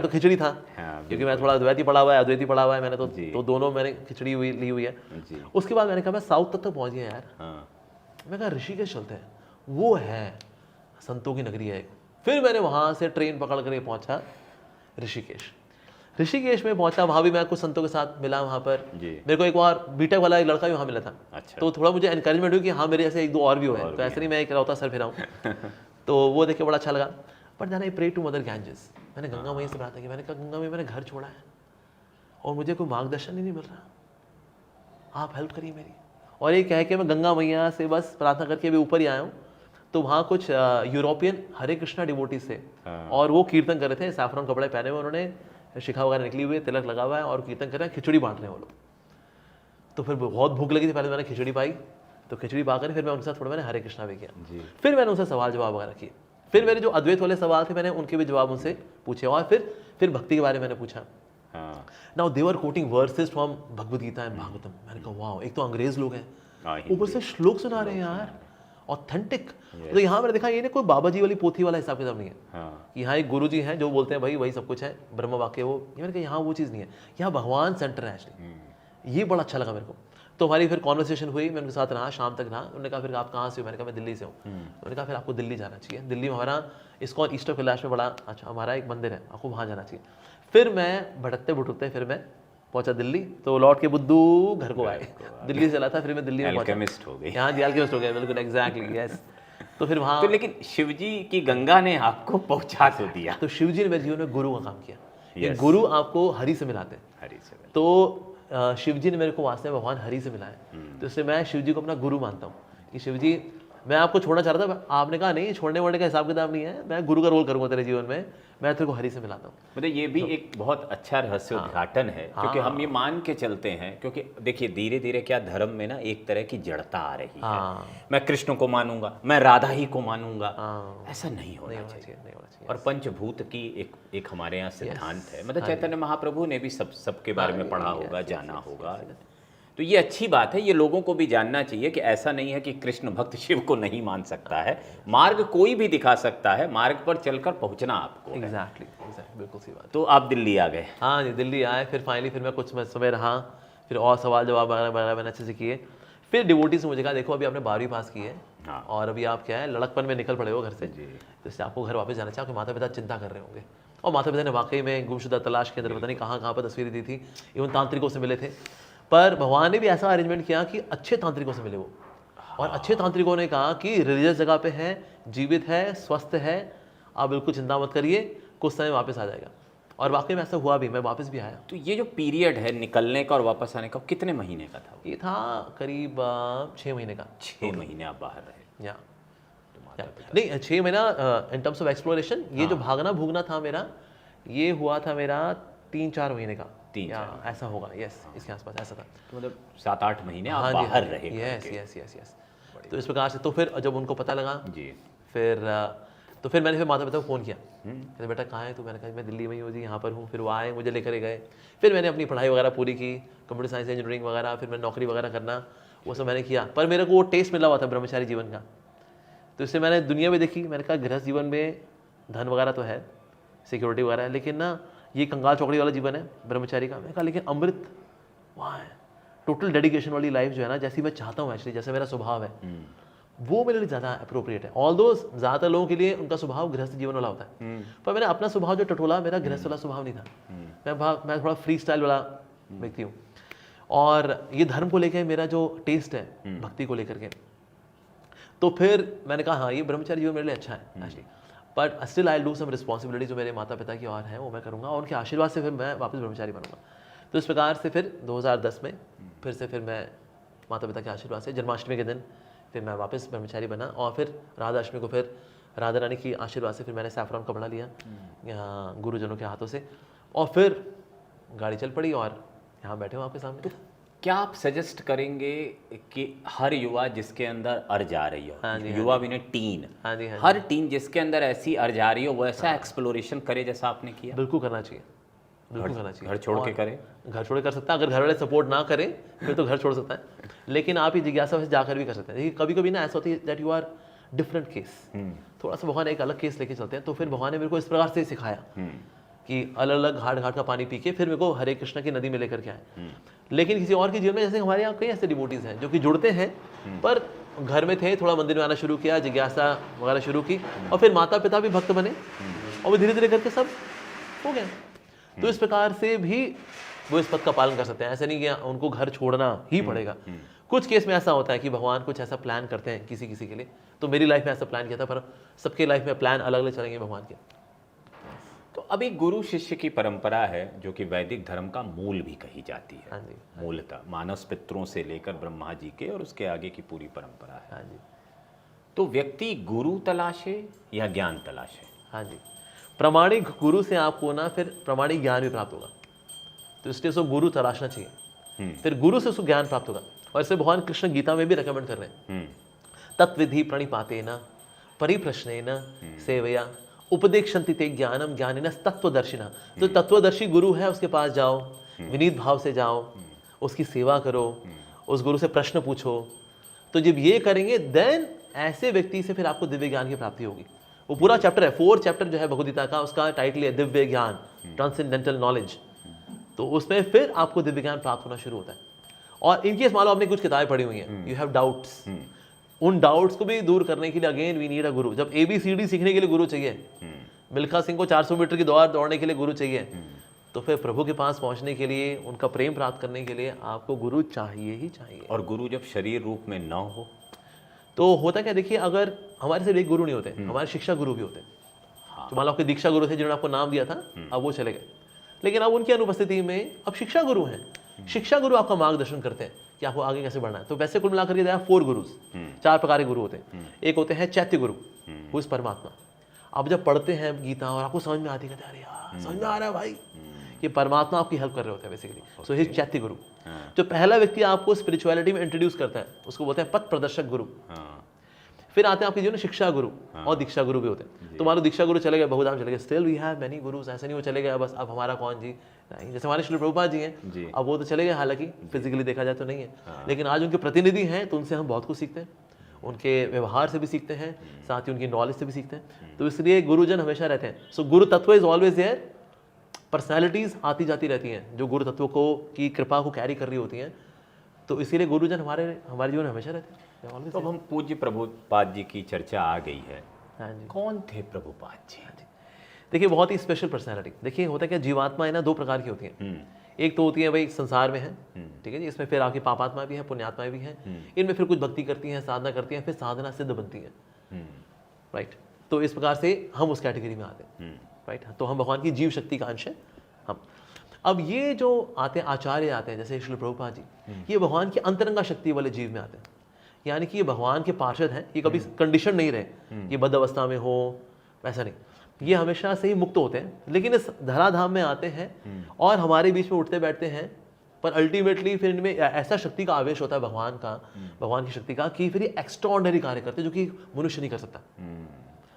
खिचड़ी था, हाँ, क्योंकि मैं थोड़ा द्वैत ही पढ़ा हुआ है, अद्वैत ही पढ़ा हुआ है मैंने जी। तो दोनों मैंने खिचड़ी ली हुई है। जी। उसके बाद मैंने कहा मैं साउथ तक तो पहुंच गया यार। हाँ। मैं कहा ऋषिकेश चलते हैं, वो है संतों की नगरी है एक। फिर मैंने वहां से ट्रेन पकड़ कर पहुंचा ऋषिकेश। ऋषिकेश में पहुंचा, वहां भी मैं कुछ संतों के साथ मिला वहां पर। जी। मेरे को एक बार बीटेक वाला एक लड़का भी वहां मिला था। अच्छा। तो थोड़ा मुझे एनकरेजमेंट हुई कि हाँ मेरे ऐसे एक दो और भी हुए हैं, तो ऐसे नहीं मैं इकलौता सर फिरा हूँ। तो वो देख के बड़ा अच्छा लगा। But then I pray to mother Ganges, मैंने गंगा मैया से प्रार्थना की। मैंने कहा गंगा मैया मैंने घर छोड़ा है और मुझे कोई मार्गदर्शन ही नहीं मिल रहा, आप हेल्प करिए मेरी। और ये कह के मैं गंगा मैया से बस प्रार्थना करके अभी ऊपर ही आया हूँ। तो वहाँ कुछ यूरोपियन हरे कृष्णा डिवोटीज थे और वो कीर्तन कर रहे थे, सैफरन कपड़े पहने हुए, उन्होंने शिखा वगैरह निकली हुई, तिलक लगा हुआ है और कीर्तन कर रहे हैं, खिचड़ी बांट रहे हैं वो लोग। तो फिर बहुत भूख लगी थी, पहले मैंने खिचड़ी पाई, तो खिचड़ी पाकर फिर मैं उनके साथ थोड़ा मैंने हरे कृष्णा भी किया। फिर मैंने उनसे सवाल जवाब वगैरह किए। फिर मेरे जो अद्वैत वाले सवाल थे मैंने उनके भी जवाब उनसे पूछे, और फिर भक्ति के बारे में मैंने पूछा। Now they were quoting verses from Bhagavad Gita and Bhagavatam. मैंने कहा वाह, एक तो अंग्रेज लोग हैं, ऊपर से श्लोक सुना रहे हैं यार, ऑथेंटिक। तो यहाँ मैंने देखा ये कोई बाबा जी वाली पोथी वाला हिसाब किताब नहीं है कि यहाँ एक गुरु जी हैं जो बोलते हैं भाई वही सब कुछ है, ब्रह्म वाक्य वो। ये मैंने कहा यहाँ वो चीज़ नहीं है, यहाँ भगवान सेंटर है एक्चुअली। ये बड़ा अच्छा लगा मेरे को। तो हमारी फिर कॉन्वर्सेशन हुई, मैं उनके साथ रहा, शाम तक रहा। उन्होंने कहा फिर आप कहाँ से हो? मैंने कहा मैं दिल्ली से हूँ। उन्होंने कहा फिर आपको दिल्ली जाना चाहिए, दिल्ली में हमारा इस्कॉन ईस्ट ऑफ कैलाश में बड़ा अच्छा हमारा एक मंदिर है, आपको वहाँ जाना चाहिए। फिर मैं भटकते भुटकते फिर मैं पहुंचा दिल्ली। तो लौट के बुद्धू घर को आए, दिल्ली से चला था, फिर मैं दिल्ली में पहुंचा। एल्केमिस्ट हो गई। यहाँ एल्केमिस्ट हो गया, बिल्कुल एग्जैक्टली, यस। तो फिर वहाँ तो लेकिन शिवजी की गंगा ने आपको पहुंचा तो दिया। तो शिव जी ने मेरे जीवन में गुरु का काम किया। ये गुरु आपको हरि से मिलाते हैं। हरि से तो शिव जी ने मेरे को वास्तव में भगवान हरि से मिलाया। तो इसलिए मैं शिव जी को अपना गुरु मानता हूँ कि शिव जी, मैं आपको छोड़ना चाह रहा था, आपने कहा नहीं, छोड़ने वोड़ने का हिसाब किताब नहीं है, मैं गुरु का रोल करूंगा तेरे जीवन में, मैं तेरे को हरि से मिलाता हूँ। मतलब ये भी एक बहुत अच्छा रहस्य उद्घाटन है, क्योंकि हम ये मान के चलते हैं, क्योंकि देखिए धीरे धीरे क्या धर्म में ना एक तरह की जड़ता आ रही है। मैं कृष्ण को मानूंगा, मैं राधा ही को मानूंगा, ऐसा नहीं होना चाहिए। और पंचभूत की एक हमारे यहाँ सिद्धांत है। मतलब चैतन्य महाप्रभु ने भी सबके बारे में पढ़ा होगा, जाना होगा। तो ये अच्छी बात है, ये लोगों को भी जानना चाहिए कि ऐसा नहीं है कि कृष्ण भक्त शिव को नहीं मान सकता है, मार्ग कोई भी दिखा सकता है, मार्ग पर चलकर पहुंचना आपको। एग्जैक्टली, बिल्कुल सही बात। तो आप दिल्ली आ गए? हाँ जी, दिल्ली आए। फिर फाइनली फिर मैं कुछ समय रहा, फिर और सवाल जवाब वगैरह मैंने अच्छे से किए। फिर डिवोटीज ने मुझे कहा देखो अभी आपने 12वीं पास की है और अभी आप क्या है लड़कपन में निकल पड़े हो घर से, तो इससे आपको घर वापस जाना चाहिए, आपके माता पिता चिंता कर रहे होंगे। और माता पिता ने वाकई में गुमशुदा तलाश के अंदर पता नहीं कहाँ पर तस्वीरें दी थी, इवन तांत्रिकों से मिले थे। पर भगवान ने भी ऐसा अरेंजमेंट किया कि अच्छे तांत्रिकों से मिले वो। और अच्छे तांत्रिकों ने कहा कि रिलीजियस जगह पे है, जीवित है, स्वस्थ है, आप बिल्कुल चिंता मत करिए, कुछ समय वापस आ जाएगा। और वाकई में ऐसा हुआ भी, मैं वापस भी आया। तो ये जो पीरियड है निकलने का और वापस आने का, कितने महीने का था? ये था करीब 6 महीने का। 6 महीने आप बाहर रहे? या नहीं, 6 महीना इन टर्म्स ऑफ एक्सप्लोरेशन। ये जो भागना भूगना था मेरा, ये हुआ था मेरा 3-4 महीने का, ऐसा होगा, यस, इसके आसपास ऐसा था। तो मतलब 7-8 महीने आप बाहर रहे? यस। तो इस प्रकार से तो फिर जब उनको पता लगा जी, फिर मैंने माता पिता को फ़ोन किया, कहते बेटा कहाँ है तू? मैंने कहा मैं दिल्ली में ही हूँ जी, यहाँ पर हूँ। फिर वो आए, मुझे लेकर गए। फिर मैंने अपनी पढ़ाई वगैरह पूरी की, कंप्यूटर साइंस इंजीनियरिंग वगैरह, फिर मैंने नौकरी वगैरह करना, वो सब मैंने किया। पर मेरे को वो टेस्ट मिला हुआ था ब्रह्मचारी जीवन का, तो इससे मैंने दुनिया में देखी। मैंने कहा गृहस्थ जीवन में धन वगैरह तो है, सिक्योरिटी वगैरह है, लेकिन ना ये कंगाल चौकड़ी वाला जीवन है ब्रह्मचारी का। मैंने कहा लेकिन अमृत वहाँ है, टोटल डेडिकेशन वाली लाइफ जो है ना, जैसी मैं चाहता हूँ एक्चुअली, जैसे मेरा स्वभाव है, वो मेरे लिए ज़्यादा अप्रोप्रिएट है। ऑल्दो ज़्यादातर लोगों के लिए उनका स्वभाव गृहस्थ जीवन वाला होता है, पर मैंने अपना स्वभाव जो टटोला, मेरा गृहस्थ वाला स्वभाव नहीं था। मैं थोड़ा फ्री स्टाइल वाला व्यक्ति हूँ। और ये धर्म को लेकर मेरा जो टेस्ट है भक्ति को लेकर के, तो फिर मैंने कहा हाँ ये ब्रह्मचारी जीवन मेरे लिए अच्छा है actually, but still I do some responsibility जो मेरे माता पिता की और है वो मैं करूँगा, और उनके आशीर्वाद से फिर मैं वापस ब्रह्मचारी बनूंगा। तो इस प्रकार से फिर 2010 में फिर मैं माता पिता के आशीर्वाद से जन्माष्टमी के दिन फिर मैं वापस ब्रह्मचारी बना और फिर राधा अष्टमी को फिर राधा रानी की आशीर्वाद से फिर मैंने सैफरॉन कपड़ा लिया यहाँ गुरुजनों के हाथों से, और फिर गाड़ी चल पड़ी और यहाँ बैठे हूँ आपके सामने। क्या आप सजेस्ट करेंगे कि हर युवा जिसके अंदर अर्ज आ रही हो, हाँ जी, युवा भी नहीं टीन, हाँ जी, हाँ जी, हर टीन जिसके अंदर ऐसी अर्ज आ रही हो वो ऐसा एक्सप्लोरेशन करे जैसा आपने किया? बिल्कुल करना चाहिए, बिल्कुल करना चाहिए। घर छोड़ के और करे? घर छोड़ के कर सकता है, अगर घर वाले सपोर्ट ना करें फिर तो घर छोड़ सकता है, लेकिन आप ही जिज्ञासा से जाकर भी कर सकते हैं। देखिए कभी कभी ना ऐसा होती है that you are different case, थोड़ा सा भगवान एक अलग केस लेके चलते हैं, तो फिर भगवान ने मेरे को इस प्रकार से सिखाया कि अलग अलग घाट घाट का पानी पी के फिर मेरे को हरे कृष्णा की नदी में लेकर के आए। लेकिन किसी और के जीवन में, जैसे हमारे यहाँ कई ऐसे डिवोटीज हैं जो कि जुड़ते हैं पर घर में थे, थोड़ा मंदिर में आना शुरू किया, जिज्ञासा वगैरह शुरू की, और फिर माता पिता भी भक्त बने और वो धीरे धीरे करके सब हो गया। तो इस प्रकार से भी वो इस पद का पालन कर सकते हैं, ऐसा नहीं कि उनको घर छोड़ना ही पड़ेगा। कुछ केस में ऐसा होता है कि भगवान कुछ ऐसा प्लान करते हैं किसी किसी के लिए, तो मेरी लाइफ में ऐसा प्लान किया था, पर सबके लाइफ में प्लान अलग अलग चलेंगे भगवान के। तो अभी गुरु शिष्य की परंपरा है जो कि वैदिक धर्म का मूल भी कही जाती है। हाँ जी, मूलतः मानस पितरों से लेकर ब्रह्मा जी के और उसके आगे की पूरी परंपरा है। हाँ जी, तो व्यक्ति गुरु तलाशे या ज्ञान तलाशे? हाँ जी, प्रामाणिक गुरु से आपको ना फिर प्रामाणिक ज्ञान भी प्राप्त होगा, तो इसलिए उसको गुरु तलाशना चाहिए, फिर गुरु से उसको ज्ञान प्राप्त होगा। और इसे भगवान कृष्ण गीता में भी रिकमेंड कर रहे हैं, तत्विधि प्रणिपातेन परिप्रश्नेन सेवया उपदेक्षन्ति ते ज्ञानम ज्ञानिन तत्वदर्शिनः। तो तत्वदर्शी गुरु है उसके पास जाओ, विनीत भाव से जाओ, उसकी सेवा करो, उस गुरु से प्रश्न पूछो। तो जब ये करेंगे देन ऐसे व्यक्ति से फिर आपको दिव्य ज्ञान की प्राप्ति होगी। वो पूरा चैप्टर है, 4 चैप्टर जो है भगवद्गीता का, उसका टाइटल है दिव्य ज्ञान, ट्रांसेंडेंटल नॉलेज। तो उसमें फिर आपको दिव्य ज्ञान प्राप्त होना शुरू होता है। और इनकेस मान लो आपने कुछ किताबें पढ़ी हुई हैं, यू हैव डाउट्स, उन डाउट्स को भी दूर करने के लिए अगेन वी नीड अ गुरु। जब ABCD सीखने के लिए गुरु चाहिए, मिल्खा सिंह को 400 मीटर की दौड़ दौड़ने के लिए गुरु चाहिए, तो फिर प्रभु के पास पहुंचने के लिए, उनका प्रेम प्राप्त करने के लिए आपको गुरु चाहिए ही चाहिए। और गुरु जब शरीर रूप में न हो तो होता क्या, देखिए अगर हमारे सिर्फ एक गुरु नहीं होते, हमारे शिक्षा गुरु भी होते हैं। तो मान लो आपके दीक्षा गुरु थे जिन्होंने आपको नाम दिया था, अब वो चले गए, लेकिन अब उनकी अनुपस्थिति में अब शिक्षा गुरु हैं। शिक्षा गुरु आपका मार्गदर्शन करते हैं कि आपको आगे कैसे बढ़ना है। तो वैसे कुल मिलाकर के 4 गुरुज, 4 प्रकार के गुरु होते हैं। एक होते हैं चैत्य गुरु, वो इस परमात्मा। आप जब पढ़ते हैं गीता और आपको समझ में आती है, कहते हैं अरे यार समझ में आ रहा है भाई, ये परमात्मा आपकी हेल्प कर रहे होते हैं बेसिकली। सो ही चैत्य गुरु। जो पहला व्यक्ति आपको स्पिरिचुअलिटी में इंट्रोड्यूस करता है उसको बोलते हैं पथ प्रदर्शक गुरु। फिर आते हैं आपके जीवन में शिक्षा गुरु और दीक्षा गुरु भी होते हैं। तो मान लो दीक्षा गुरु चले गए, बहुधाम चले गए, still we have many gurus. ऐसा नहीं वो चले गए बस अब हमारा कौन जी, नहीं। जैसे हमारे श्री प्रभुपाद जी हैं, अब वो तो चले गए, हालांकि फिजिकली देखा जाए तो नहीं है, लेकिन आज उनके प्रतिनिधि हैं, तो उनसे हम बहुत कुछ सीखते हैं, उनके व्यवहार से भी सीखते हैं, साथ ही उनकी नॉलेज से भी सीखते हैं। तो इसलिए गुरुजन हमेशा रहते हैं। सो गुरु तत्व इज ऑलवेज देयर। पर्सनैलिटीज आती जाती रहती हैं जो गुरु तत्व को की कृपा को कैरी कर रही होती हैं, तो इसीलिए गुरुजन हमारे जीवन में हमेशा रहते हैं। तो अब हम पूज्य प्रभुपाद जी की चर्चा आ गई है। हाँ जी, कौन थे प्रभुपाद जी? देखिए बहुत ही स्पेशल पर्सनैलिटी। देखिए होता है क्या, जीवात्माएं ना 2 प्रकार की होती हैं। एक तो होती है भाई संसार में है, ठीक है जी, इसमें फिर आपकी पापात्मा भी है, पुण्यात्माएं भी हैं। इनमें फिर कुछ भक्ति करती हैं, साधना करती हैं, फिर साधना सिद्ध बनती है, राइट। तो इस प्रकार से हम उस कैटेगरी में आते हैं, राइट। तो हम भगवान की जीव शक्ति का अंश है हम। अब ये जो आते हैं आचार्य आते हैं, जैसे श्री प्रभुपाद जी, ये भगवान की अंतरंगा शक्ति वाले जीव में आते हैं। यानी कि ये भगवान के पार्षद हैं, ये कभी कंडीशन नहीं रहे ये बद्ध अवस्था में हो, वैसा नहीं, ये हमेशा से ही मुक्त होते हैं, लेकिन इस धराधाम में आते हैं और हमारे बीच में उठते बैठते हैं। पर अल्टीमेटली फिर इनमें ऐसा शक्ति का आवेश होता है भगवान का, भगवान की शक्ति का, कि फिर ये एक्स्ट्राऑर्डिनरी कार्य करते हैं जो कि मनुष्य नहीं कर सकता,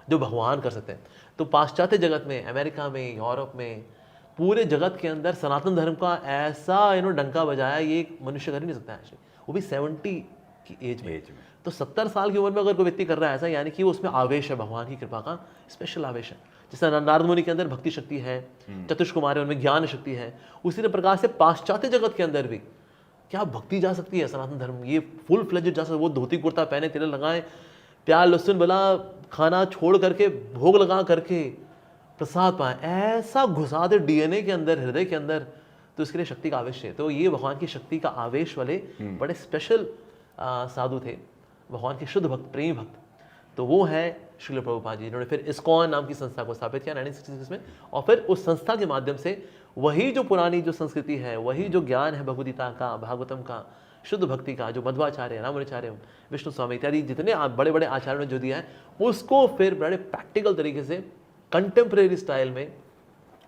जो भगवान कर सकते हैं। तो पाश्चात्य जगत में, अमेरिका में, यूरोप में, पूरे जगत के अंदर सनातन धर्म का ऐसा डंका बजाया, ये मनुष्य कर ही नहीं सकता है, वो भी 70 की एज में। तो 70 साल की उम्र में अगर कोई व्यक्ति कर रहा है ऐसा, यानी कि उसमें आवेश है, भगवान की कृपा का स्पेशल आवेश है। जैसे नारद मुनि के अंदर भक्ति शक्ति है, चतुष कुमार उनमें ज्ञान शक्ति है, उसी प्रकार से पाश्चात्य जगत के अंदर भी क्या भक्ति जा सकती है। सनातन धर्म ये फुल फ्लेजेड जा सकता है। वो धोती कुर्ता पहने, तिलक लगाए, प्याज लहसुन वाला खाना छोड़ करके, भोग लगा करके प्रसाद पाए, ऐसा घुसा दे DNA के अंदर, हृदय के अंदर। तो इसके लिए शक्ति का आवेश है। तो ये भगवान की शक्ति का आवेश वाले बड़े स्पेशल साधु थे, भगवान के शुद्ध भक्त, प्रेमी भक्त। तो वो है श्रील प्रभुपाद जी, जिन्होंने फिर इस्कॉन नाम की संस्था को स्थापित किया 1966 में। और फिर उस संस्था के माध्यम से वही जो पुरानी जो संस्कृति है, वही जो ज्ञान है भगवदगीता का, भागवतम का, शुद्ध भक्ति का, जो मध्वाचार्य, रामानुचार्य, विष्णु स्वामी इत्यादि जितने बड़े बड़े आचार्यों ने जो दिया है, उसको फिर बड़े प्रैक्टिकल तरीके से कंटेम्प्रेरी स्टाइल में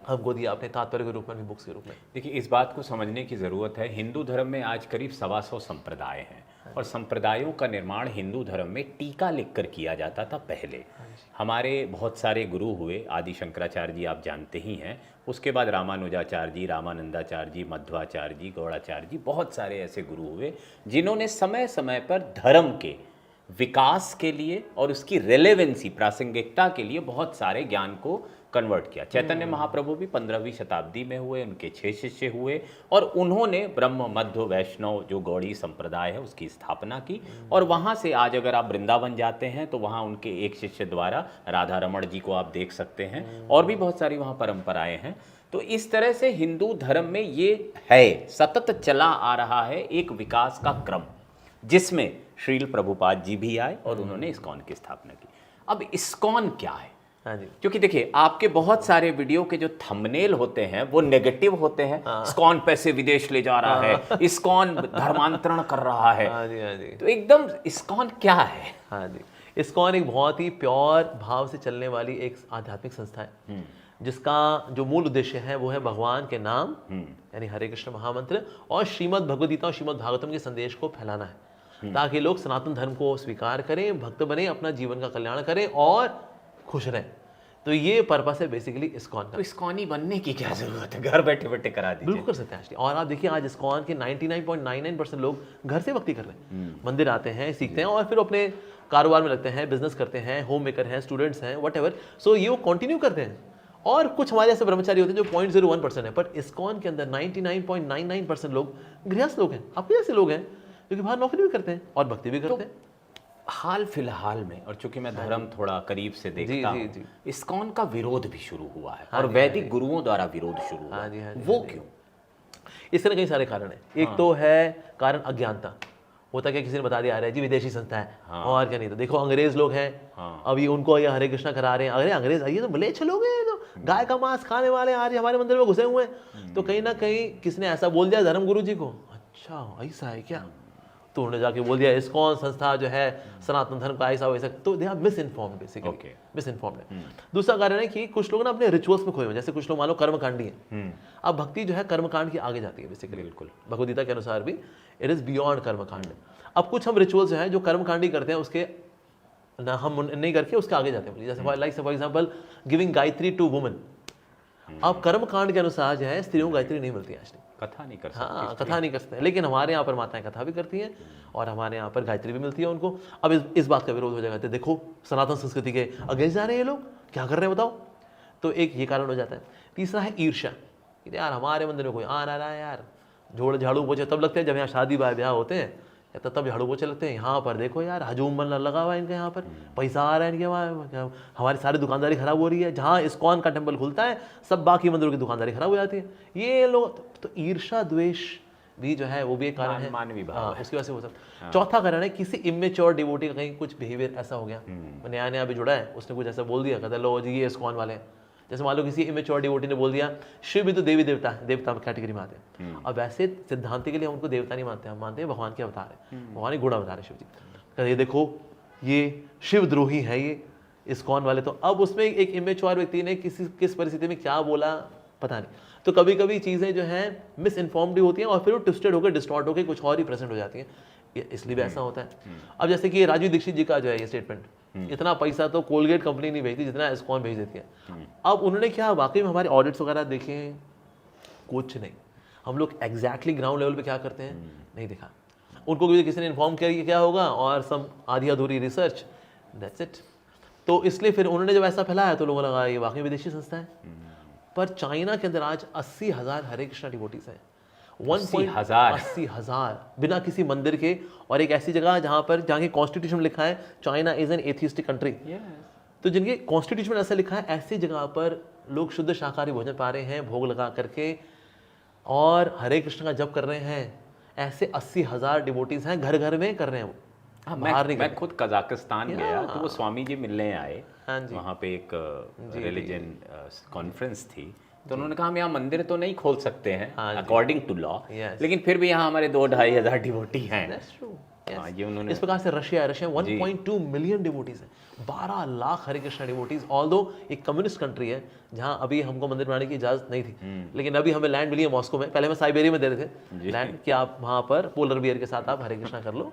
हमको दिया, अपने तात्पर्य के रूप में भी, बुक्स के रूप में। देखिए, इस बात को समझने की ज़रूरत है। हिंदू धर्म में आज करीब 125 संप्रदाय हैं और संप्रदायों का निर्माण हिंदू धर्म में टीका लिखकर किया जाता था पहले। हमारे बहुत सारे गुरु हुए, आदि शंकराचार्य जी आप जानते ही हैं, उसके बाद रामानुजाचार्य जी, रामानंदाचार्य जी, मध्वाचार्य जी, गौड़ाचार्य जी, बहुत सारे ऐसे गुरु हुए जिन्होंने समय समय पर धर्म के विकास के लिए और उसकी रेलेवेंसी, प्रासंगिकता के लिए बहुत सारे ज्ञान को कन्वर्ट किया। चैतन्य महाप्रभु भी 15वीं शताब्दी में हुए, उनके 6 शिष्य हुए और उन्होंने ब्रह्म, मध्व, वैष्णव जो गौड़ी संप्रदाय है उसकी स्थापना की। और वहाँ से आज अगर आप वृंदावन जाते हैं तो वहाँ उनके एक शिष्य द्वारा राधा रमण जी को आप देख सकते हैं और भी बहुत सारी वहाँ परंपराएं हैं। तो इस तरह से हिंदू धर्म में ये है, सतत चला आ रहा है एक विकास का क्रम, जिसमें श्रील प्रभुपाद जी भी आए और उन्होंने इस्कॉन की स्थापना की। अब इस्कॉन क्या है? हाँ जी। क्योंकि देखिए, आपके बहुत सारे वीडियो के जो थंबनेल होते हैं वो नेगेटिव होते हैं। इस्कॉन पैसे विदेश ले जा रहा है, इस्कॉन धर्मांतरण कर रहा है। हाँ जी, हाँ जी। तो एकदम इस्कॉन क्या है? हाँ जी, इस्कॉन एक बहुत ही प्योर भाव से चलने वाली एक आध्यात्मिक संस्था है, जिसका जो मूल उद्देश्य है वो है भगवान के नाम यानी हरे कृष्ण महामंत्र और श्रीमद् भगवदगीता और श्रीमद् भागवतम के संदेश को फैलाना है, ताकि लोग सनातन धर्म को स्वीकार करें, भक्त बने, अपना जीवन का कल्याण करें और खुश रहें। तो ये पर्पस है बेसिकली इस्कॉन का। तो इस्कॉनी बनने की क्या जरूरत है? घर बैठे बैठे करा दीजिए। बिल्कुल कर सकते हैं एक्चुअली। और आप देखिए, आज इस्कॉन के 99.99% लोग घर से भक्ति कर रहे हैं, मंदिर आते हैं, सीखते हैं और फिर अपने कारोबार में लगते हैं, बिजनेस करते हैं, होम मेकर हैं, स्टूडेंट्स हैं, व्हाटएवर। सो ये वो कंटिन्यू करते हैं। और कुछ हमारे ऐसे ब्रह्मचारी होते हैं जो 0.01% है, पर इस्कॉन के अंदर 99.99% लोग गृहस्थ लोग हैं, आपके जैसे लोग हैं, जो कि बाहर नौकरी भी करते हैं और भक्ति भी करते हैं। हाल फिलहाल में, और चूंकि मैं धर्म थोड़ा करीब से देखता हूं, इस्कॉन का विरोध भी शुरू हुआ है और वैदिक गुरुओं द्वारा विरोध शुरू हुआ है। वो क्यों? इसके कई सारे कारण हैं। एक तो है कारण अज्ञानता। होता क्या, किसी ने बता दिया, अरे जी विदेशी संस्था है और क्या, नहीं तो देखो अंग्रेज लोग हैं, अभी उनको ये हरे कृष्णा करा रहे हैं। अरे अंग्रेज आइए तो भले लोग हैं, तो गाय का मांस खाने वाले आज हमारे मंदिर में घुसे हुए हैं। तो कहीं ना कहीं किसने ऐसा बोल दिया धर्म गुरु जी को, अच्छा ऐसा है क्या, तो उन्होंने जाके बोल दिया इस्कॉन संस्था जो है सनातन धर्म का ऐसा वैसा। तो they are misinformed, basically misinformed है। दूसरा कारण है कि कुछ लोग ना अपने रिचुअल्स में खोए हुए, जैसे कुछ लोग मान लो कर्मकांडी हैं। अब भक्ति जो है कर्मकांड की आगे जाती है बेसिकली, बिल्कुल भगवदगीता के अनुसार भी इट इज बियॉन्ड कर्मकांड। अब कुछ हम रिचुअल्स जो है जो कर्मकांडी करते हैं उसके ना हम नहीं करके उसके आगे जाते हैं, जैसे like for example giving Gayatri to women. अब कर्मकांड के अनुसार जो है स्त्रियों को गायत्री नहीं मिलती है, कथा नहीं कर सकते। हाँ, कथा नहीं कर सकते, लेकिन हमारे यहाँ पर माताएं कथा भी करती हैं और हमारे यहाँ पर गायत्री भी मिलती है उनको। अब इस बात का विरोध हो जाएगा, देखो सनातन संस्कृति के अगेंस्ट जा रहे हैं ये लोग, क्या कर रहे हैं बताओ। तो एक ये कारण हो जाता है। तीसरा है ईर्ष्या, यार हमारे मंदिर में कोई आ रहा है यार, जोड़ झाड़ू पोछे तब लगते हैं जब यहाँ शादी ब्याह होते हैं, तब झाड़ू पोछे लगते हैं। यहाँ पर देखो यार हजूम बन लगा हुआ है इनके, यहाँ पर पैसा आ रहा है इनके, वहाँ हमारी सारी दुकानदारी खराब हो रही है। जहाँ इस्कॉन का टेम्पल खुलता है सब बाकी मंदिरों की दुकानदारी खराब हो जाती है। ये लोग तो ईर्ष्या द्वेष भी जो है वो भी एक कारण है, मानवीय भाव है, उसकी वजह से हो सकता है। चौथा कारण है किसी इमेच्योर डिवोटी का कहीं कुछ बिहेवियर ऐसा हो गया, नया नया भी जुड़ा है, उसने कुछ ऐसा बोल दिया, कहता लो जी ये इस्कॉन वाले हैं। जैसे मान लो किसी इमेच्योर डिवोटी ने बोल दिया शिव भी तो देवी देवता है, देवता कैटेगरी में आते हैं। अब वैसे सिद्धांति के लिए हम उनको देवता नहीं मानते, हम मानते हैं भगवान के अवतार है, भगवान ही गुण अवतार है शिव जी। कहते ये देखो ये शिवद्रोही है ये इस्कॉन वाले। तो अब उसमें एक इमेच्योर व्यक्ति ने किस परिस्थिति में क्या बोला पता नहीं। तो कभी कभी चीज़ें जो हैं मिस इन्फॉर्म्ड होती हैं और फिर वो ट्विस्टेड होकर डिस्टॉर्ट होकर कुछ और ही प्रेजेंट हो जाती हैं, इसलिए भी ऐसा होता है। अब जैसे कि राजीव दीक्षित जी का जो है ये स्टेटमेंट, इतना पैसा तो कोलगेट कंपनी नहीं भेजती जितना इस्कॉन भेज देती है। अब उन्होंने क्या वाकई में हमारे ऑडिट्स वगैरह देखे, कुछ नहीं। हम लोग एग्जैक्टली ग्राउंड लेवल पे क्या करते हैं नहीं देखा, उनको किसी ने इन्फॉर्म किया कि क्या होगा और सब आधी अधूरी रिसर्च, दैट्स इट। तो इसलिए फिर उन्होंने जब ऐसा फैलाया तो लोगों लगा ये वाकई विदेशी संस्था है। पर चाइना के अंदर आज 80,000 हरे कृष्णा डिवोटीज हैं, 80,000 बिना किसी मंदिर के, और एक ऐसी जगह जहाँ के कॉन्स्टिट्यूशन में लिखा है China is an atheistic country. तो जिनके कॉन्स्टिट्यूशन में ऐसा लिखा है, ऐसी जगह पर लोग शुद्ध शाकाहारी भोजन पा रहे हैं भोग लगा करके और हरे कृष्ण का जप कर रहे हैं। ऐसे 80,000 डिवोटीज हैं, घर घर में कर रहे हैं वो, हाँ, बाहर नहीं मैं करने। खुद कजाकिस्तान गया तो वो स्वामी जी मिलने आए। हाँ जी। वहाँ पे एक रिलीजन कॉन्फ्रेंस थी, तो उन्होंने कहा हम यहाँ मंदिर तो नहीं खोल सकते हैं हाँ जी। According to law, Yes. लेकिन फिर भी यहाँ हमारे 2-2,500 डिवोटी हैं। That's true. हाँ, Yes. ये उन्होंने इस प्रकार से रशिया 1.2 मिलियन डिवोटीज हैं, 12 लाख हरे कृष्णा डिवोटीज। ऑल्दो एक कम्युनिस्ट कंट्री है जहाँ अभी हमको मंदिर बनाने की इजाजत नहीं थी, लेकिन अभी हमें लैंड मिली है मॉस्को में। पहले हमें साइबेरिया में दे रहे थे लैंड कि आप वहाँ पर पोलर बियर के साथ आप हरे कृष्णा कर लो,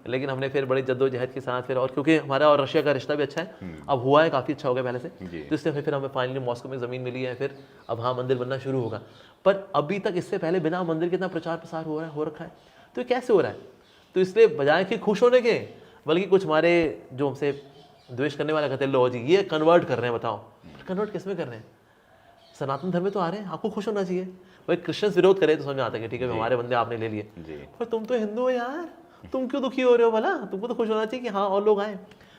लेकिन हमने फिर बड़ी जद्दोजहद के साथ फिर, और क्योंकि हमारा और रशिया का रिश्ता भी अच्छा है, अब हुआ है काफ़ी अच्छा हो गया पहले से, तो इसलिए फिर हमें फाइनली मॉस्को में ज़मीन मिली है, फिर अब हाँ मंदिर बनना शुरू होगा। पर अभी तक इससे पहले बिना मंदिर के इतना प्रचार प्रसार हो रखा है, तो ये कैसे हो रहा है? तो इसलिए बजाय कि खुश होने के, बल्कि कुछ हमारे जो हमसे द्वेष करने वाले कहते हैं लो जी ये कन्वर्ट कर रहे हैं, बताओ कन्वर्ट किस में कर रहे हैं? सनातन धर्म में तो आ रहे हैं, आपको खुश होना चाहिए। भाई क्रिश्चियंस विरोध करे तो समझ में आता है कि ठीक है हमारे बंदे आपने ले लिए, पर तुम तो हिंदू हो यार, तुम क्यों दुखी हो रहे हो? भला तुमको तो खुश होना चाहिए कि हाँ और लोग आए।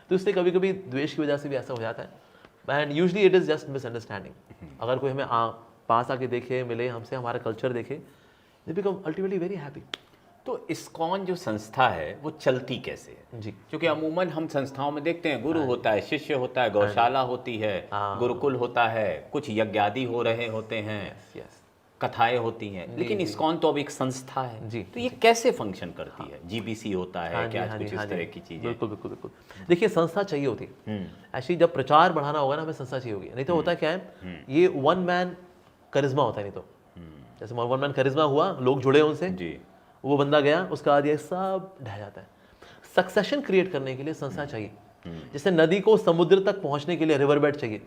तो इसलिए कभी कभी द्वेष की वजह से भी ऐसा हो जाता है, and usually it is just misunderstanding. अगर कोई हमें पास आके देखे, मिले हमसे, हमारा कल्चर देखे, they become ultimately very happy. तो इस्कॉन जो संस्था है वो चलती कैसे है? जी, क्योंकि अमूमन हम संस्थाओं में देखते हैं गुरु होता है, शिष्य होता है, गौशाला होती है, गुरुकुल होता है, कुछ यज्ञादि हो रहे होते हैं, यस कथाएं होती हैं, लेकिन इस्कॉन तो अब एक संस्था है जी। तो ये कैसे फंक्शन करती है? जीबीसी होता है क्या, कुछ इस तरह की चीजें? बिल्कुल बिल्कुल बिल्कुल। देखिए संस्था चाहिए होती है, एक्चुअली जब प्रचार बढ़ाना होगा ना हमें संस्था चाहिए होगी, नहीं तो होता क्या है, ये वन मैन करिश्मा होता है। नहीं तो जैसे वन मैन करिश्मा हुआ, लोग जुड़े उनसे, जी, वो बंदा गया, उसका बाद ये सब ढह जाता है। सक्सेशन क्रिएट करने के लिए संस्था चाहिए। जैसे नदी को समुद्र तक पहुंचने के लिए रिवर बेड चाहिए,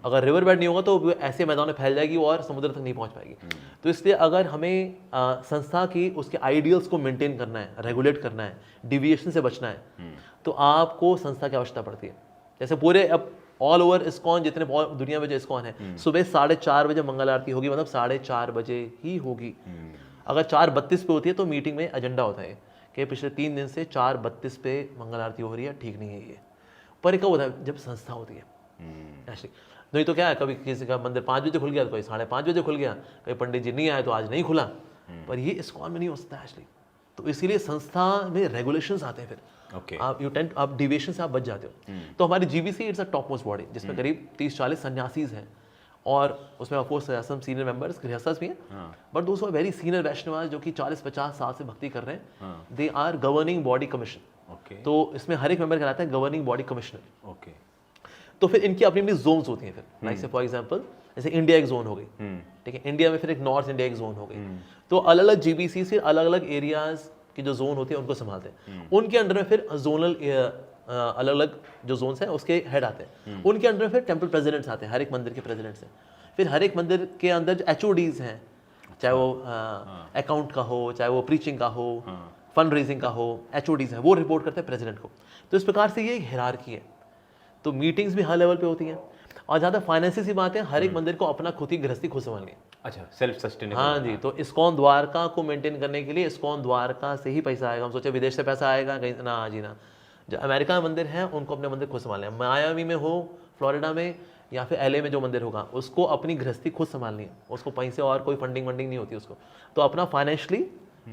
अगर रिवर बेड नहीं होगा तो वो ऐसे मैदान में फैल जाएगी और समुद्र तक नहीं पहुंच पाएगी। तो इसलिए अगर हमें संस्था की उसके आइडियल्स को मेंटेन करना है, रेगुलेट करना है, डिविएशन से बचना है, तो आपको संस्था की आवश्यकता पड़ती है। जैसे पूरे अब ऑल ओवर इस्कॉन, जितने दुनिया में जो इस्कॉन है, सुबह 4:30 बजे मंगल आरती होगी, मतलब 4:30 बजे ही होगी। अगर 4:32 पे होती है तो मीटिंग में एजेंडा होता है कि पिछले 3 दिन से 4:32 पे मंगल आरती हो रही है, ठीक नहीं है ये। पर एक कब होता है जब संस्था होती है एक्चुअली। नहीं तो क्या है, कभी किसी का मंदिर 5 बजे खुल गया तो कोई 5:30 बजे खुल गया, कहीं पंडित जी नहीं आए तो आज नहीं खुला, पर ये इस्कॉन में नहीं हो सकता एक्चुअली। तो इसीलिए संस्था में रेगुलेशंस आते हैं, फिर ओके, आप डिविएशन से आप बच जाते हो। तो हमारी GBC it's a topmost body, जिसमें करीब 30-40 सन्यासीज हैं, और उसमें of course some senior members grihasthas भी हैं, but those are very senior Vaishnav जो कि 40-50 साल से भक्ति कर रहे हैं, they are governing body commission. Okay, तो इसमें हर एक मेंबर कहलाता है गवर्निंग बॉडी कमिश्नर। ओके, तो फिर इनकी अपनी अपनी जोन्स होती हैं, फिर लाइक से फॉर एग्जांपल जैसे इंडिया एक जोन हो गई, ठीक है, इंडिया में फिर एक नॉर्थ इंडिया एक जोन हो गई, तो अलग अलग जीबीसी फिर अलग अलग एरियाज की जो जोन होती है उनको संभालते हैं। उनके अंडर में फिर जोनल अलग अलग जो जोन्स हैं उसके हेड आते हैं, उनके अंडर में फिर टेम्पल प्रेसिडेंट्स आते हैं, हर एक मंदिर के प्रेसिडेंट्स हैं। फिर हर एक मंदिर के अंदर जो HODs हैं, चाहे वो अकाउंट का हो, चाहे वो प्रीचिंग का हो, फंड रेजिंग का हो, HODs हैं, वो रिपोर्ट करते हैं प्रेसिडेंट को। तो इस प्रकार से ये हिरार्की है। तो मीटिंग्स भी हर लेवल पे होती हैं, और ज़्यादा फाइनेंसिस की बात है, हर एक मंदिर को अपना खुद ही गृहस्थी खुद संभालनी है। अच्छा, सेल्फ सस्टेनेबल। हाँ जी, तो इस्कॉन द्वारका को मेंटेन करने के लिए इस्कॉन द्वारका से ही पैसा आएगा। हम सोचे विदेश से पैसा आएगा कहीं, ना जी ना। जो अमेरिका में मंदिर हैं उनको अपने मंदिर खुद संभालने हैं। मायामी में हो, फ्लोरिडा में, या फिर LA में जो मंदिर होगा उसको अपनी गृहस्थी खुद संभालनी है, उसको पैसे और कोई फंडिंग वंडिंग नहीं होती उसको। तो अपना financially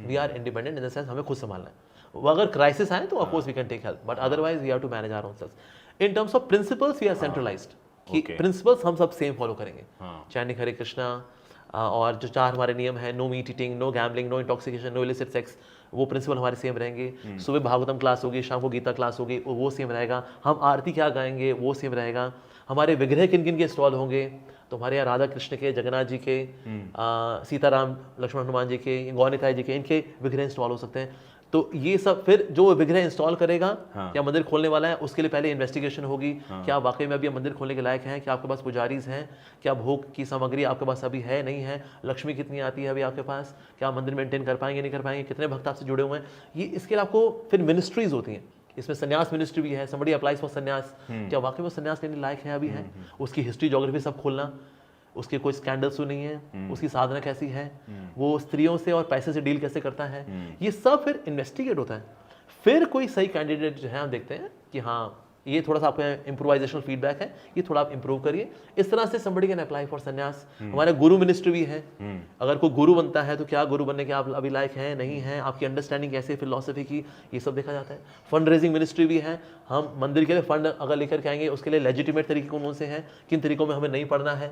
we are independent in the sense हमें खुद संभालना है। वो अगर क्राइसिस आए तो of course we can take help, but otherwise we have to manage our own self. In terms of principles we are centralised, कि प्रिंसिपल्स हम सब सेम फॉलो करेंगे। चैंटिंग हरे कृष्णा, और जो 4 हमारे नियम है, no meat eating, no gambling, no intoxication, no illicit sex, वो प्रिंसिपल हमारे सेम रहेंगे। सुबह भागवतम क्लास होगी, शाम को गीता क्लास होगी, वो सेम रहेगा। हम आरती क्या गाएंगे वो सेम रहेगा। हमारे विग्रह किन किन के स्टॉल होंगे, तो हमारे यहाँ राधा कृष्ण के, जगन्नाथ जी के, सीताराम लक्ष्मण हनुमान जी के, गौनिताई जी के, इनके विग्रह इंस्टॉल हो सकते हैं। तो ये सब फिर जो विग्रह इंस्टॉल करेगा या मंदिर खोलने वाला है उसके लिए पहले इन्वेस्टिगेशन होगी, क्या वाकई में अभी मंदिर खोलने के लायक हैं, क्या आपके पास पुजारीज हैं, क्या भोग की सामग्री आपके पास अभी है नहीं है, लक्ष्मी कितनी आती है अभी आपके पास, क्या मंदिर मेंटेन कर पाएंगे नहीं कर पाएंगे, कितने भक्त आपसे जुड़े हुए हैं। ये इसके लिए आपको फिर मिनिस्ट्रीज होती हैं, इसमें संन्यास मिनिस्ट्री भी है, समबडी अप्लाइज फॉर संन्यास, क्या वाकई में संन्यास लेने लायक है अभी है, उसकी हिस्ट्री ज्योग्राफी सब खोलना, उसके कोई स्कैंडल्स तो नहीं है, उसकी साधना कैसी है, वो स्त्रियों से और पैसे से डील कैसे करता है, ये सब फिर इन्वेस्टिगेट होता है। फिर कोई सही कैंडिडेट जो है हम देखते हैं कि हाँ ये थोड़ा सा आपका इम्प्रोवाइजेशनल फीडबैक है, ये थोड़ा आप इंप्रूव करिए। इस तरह से somebody can apply for संन्यास। हमारे गुरु मिनिस्ट्री भी है, अगर कोई गुरु बनता है तो क्या गुरु बनने के आप अभी लायक हैं नहीं हैं, आपकी अंडरस्टैंडिंग कैसे फिलोसफी की, ये सब देखा जाता है। फंड रेजिंग मिनिस्ट्री भी है, हम मंदिर के लिए फंड अगर लेकर के आएंगे उसके लिए लेजिटिमेट तरीके कौन से हैं, किन तरीकों में हमें नहीं पढ़ना है।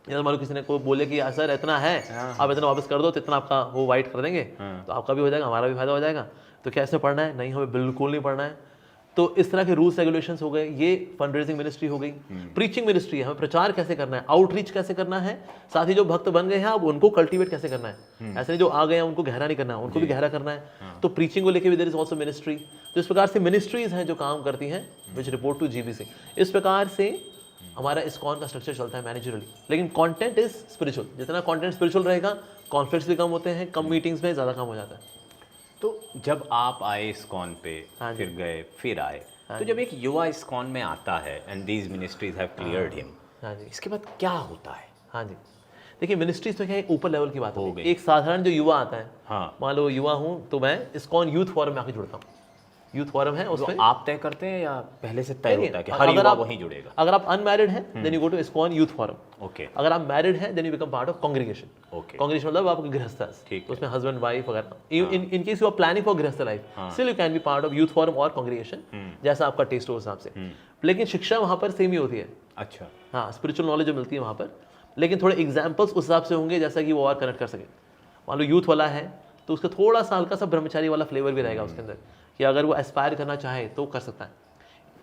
मान लो किसी ने कोई बोले कि सर इतना है आप इतना वापस कर दो तो इतना आपका वो वाइट कर देंगे, तो आपका भी हो जाएगा हमारा भी फायदा हो जाएगा, तो क्या इसमें पढ़ना है? नहीं, हमें बिल्कुल नहीं पढ़ना है। तो इस तरह के रूल्स रेगुलेशंस हो गए, ये फंड रेजिंग मिनिस्ट्री हो गई। प्रीचिंग मिनिस्ट्री है, हमें प्रचार कैसे करना है, आउटरीच कैसे करना है, साथ ही जो भक्त बन गए हैं अब उनको कल्टीवेट कैसे करना है। ऐसे नहीं जो आ गए हैं उनको गहरा नहीं करना है, उनको भी गहरा करना है। तो प्रीचिंग को लेकर भी देयर इज आल्सो मिनिस्ट्री। तो इस प्रकार से मिनिस्ट्रीज हैं जो काम करती हैं विच रिपोर्ट टू जीबीसी। इस प्रकार से हमारा इस्कॉन का स्ट्रक्चर चलता है मैनेजरली, लेकिन कंटेंट इज स्पिरिचुअल। जितना कंटेंट स्पिरिचुअल रहेगा कॉन्फ्लिक्ट्स भी कम होते हैं, कम मीटिंग्स में ज़्यादा काम हो जाता है। तो जब आप आए इस्कॉन पे, फिर गए, फिर आए, तो जब एक युवा इस्कॉन में आता है and these ministries have cleared him, हाँ जी, इसके बाद क्या होता है? हाँ जी, देखिए मिनिस्ट्रीज तो क्या है, ऊपर लेवल की बात हो हो गई। गई। एक साधारण जो युवा आता है, हाँ, मान लो युवा हूँ तो मैं इस्कॉन यूथ फोरम में आके जुड़ता हूँ। यूथ फोरम है तो उसमें आप तय करते हैं या पहले से तय होता है कि हर अगर युवा आप- वहीं जुड़ेगा? अगर आप अनमैरिड हैं then you go to ISKCON youth forum. Okay, अगर आप मैरिड हैं then you become part of congregation. Okay, congregation मतलब आपके गृहस्थ ठीक तो उसमें हस्बैंड वाइफ वगैरह। In case you are planning for grihastha life still you can be part of youth forum और कांग्रेगेशन, जैसा आपका टेस्ट हो उस हिसाब से। लेकिन शिक्षा वहाँ पर सेम ही होती है। अच्छा, हाँ, स्पिरिचुअल नॉलेज जो मिलती है वहाँ पर, लेकिन थोड़े एग्जाम्पल्स उस हिसाब से होंगे जैसा कि वो और कनेक्ट कर सके। मान लो यूथ वाला है तो उसका थोड़ा सा हल्का सा ब्रह्मचारी वाला फ्लेवर भी रहेगा उसके अंदर, कि अगर वो एस्पायर करना चाहे तो कर सकता है।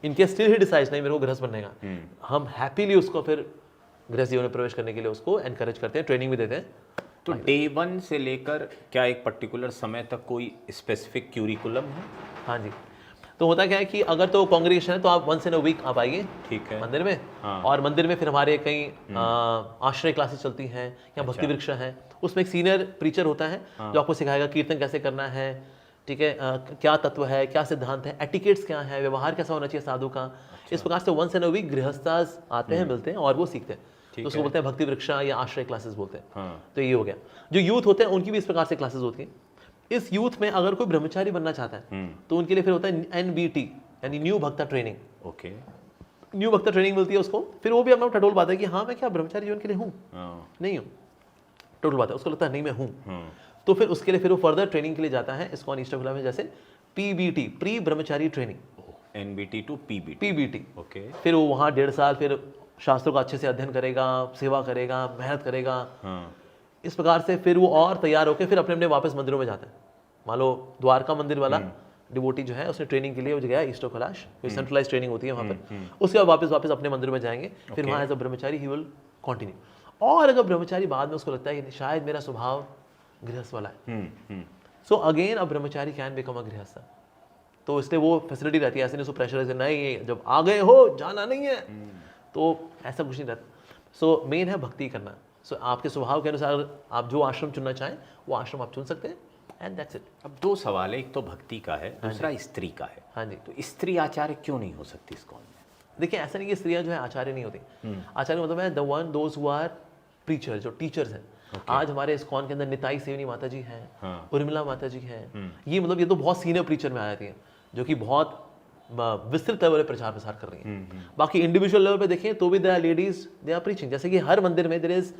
इनके स्टिल ही डिसाइड नहीं मेरे को गृहस्थ बनने का, हम हैप्पीली उसको फिर गृहस्थ जीवन में प्रवेश करने के लिए उसको एनकरेज करते हैं, ट्रेनिंग भी देते हैं। तो डे 1 से लेकर क्या एक पर्टिकुलर समय तक कोई स्पेसिफिक क्यूरिकुलम है? हाँ जी, तो होता क्या है कि अगर तो कांग्रेगेशन है तो आप वंस इन अ वीक आप आइए ठीक है, मंदिर में। हाँ। और मंदिर में फिर हमारे कई आश्रय क्लासेस चलती हैं या भक्ति वृक्ष है, उसमें एक सीनियर प्रीचर होता है जो आपको सिखाएगा कीर्तन कैसे करना है, ठीक है, क्या तत्व है, क्या सिद्धांत है, एटिकेट्स क्या है, व्यवहार कैसा होना चाहिए साधु का। इस प्रकार से वंस इन अ वीक गृहस्थास आते हैं, मिलते हैं और वो सीखते हैं। तो उसको बोलते हैं भक्ति वृक्षा या आश्रय क्लासेस बोलते हैं। हाँ, तो ये हो गया। जो यूथ होते हैं उनकी भी इस प्रकार से क्लासेस होती हैं। इस यूथ में अगर कोई ब्रह्मचारी बनना चाहता है तो उनके लिए फिर होता है NBT यानी न्यू भक्ता ट्रेनिंग। ओके, न्यू भक्ता ट्रेनिंग मिलती है उसको, फिर वो भी अपना टटोल बात है कि हाँ मैं क्या ब्रह्मचारी जीवन के लिए हूँ, हाँ, नहीं हूँ, टोटल बात है, उसको लगता है नहीं मैं हूँ। हाँ, तो फिर उसके लिए फिर वो फर्दर ट्रेनिंग के लिए जाता है इस्कॉन ईस्ट में, जैसे PBT pre Brahmachari training, NBT to PBT, PBT। Okay, फिर वो वहाँ 1.5 साल फिर शास्त्रों का अच्छे से अध्ययन करेगा, सेवा करेगा, मेहनत करेगा। हाँ, इस प्रकार से फिर वो और तैयार होकर फिर अपने अपने वापस मंदिरों में जाता है। मान लो द्वारका मंदिर वाला डिवोटी जो है उसने ट्रेनिंग के लिए वो गया ईस्ट कैलाश, फिर सेंट्रलाइज ट्रेनिंग होती है वहाँ पर, उसके बाद वापस अपने मंदिर में जाएंगे, फिर वहाँ as a Brahmachari he will continue. और अगर ब्रह्मचारी बाद में उसको लगता है कि शायद मेरा स्वभाव गृहस्थ वाला है, so again a Brahmachari can become a गृहस्थ। तो इसलिए वो फैसिलिटी रहती है, ऐसे नहीं उसको प्रेशराइज नहीं जब आ गए हो जाना नहीं है, तो ऐसा कुछ नहीं रहता। सो मेन है भक्ति करना। सो आपके स्वभाव के अनुसार आप जो आश्रम चुनना चाहें वो आश्रम आप चुन सकते हैं, एंड दैट्स इट। अब 2 सवाल है, एक तो भक्ति का है, दूसरा स्त्री का है। हाँ जी, तो स्त्री आचार्य क्यों नहीं हो सकती इस्कॉन में? देखिए ऐसा नहीं कि स्त्रियां जो है आचार्य नहीं होती। आचार्य मतलब है the one those who are preacher, जो टीचर्स हैं। आज हमारे इस्कॉन के अंदर निताई सेवनी माता जी हैं, हाँ, उर्मिला माता जी हैं, ये मतलब ये तो बहुत सीनियर प्रीचर में आ जाती है, जो कि बहुत विस्तृत लेवल पे प्रचार प्रसार कर रही हैं। बाकी इंडिविजुअल लेवल पे देखें तो भी they ladies they are preaching. जैसे कि हर मंदिर में there is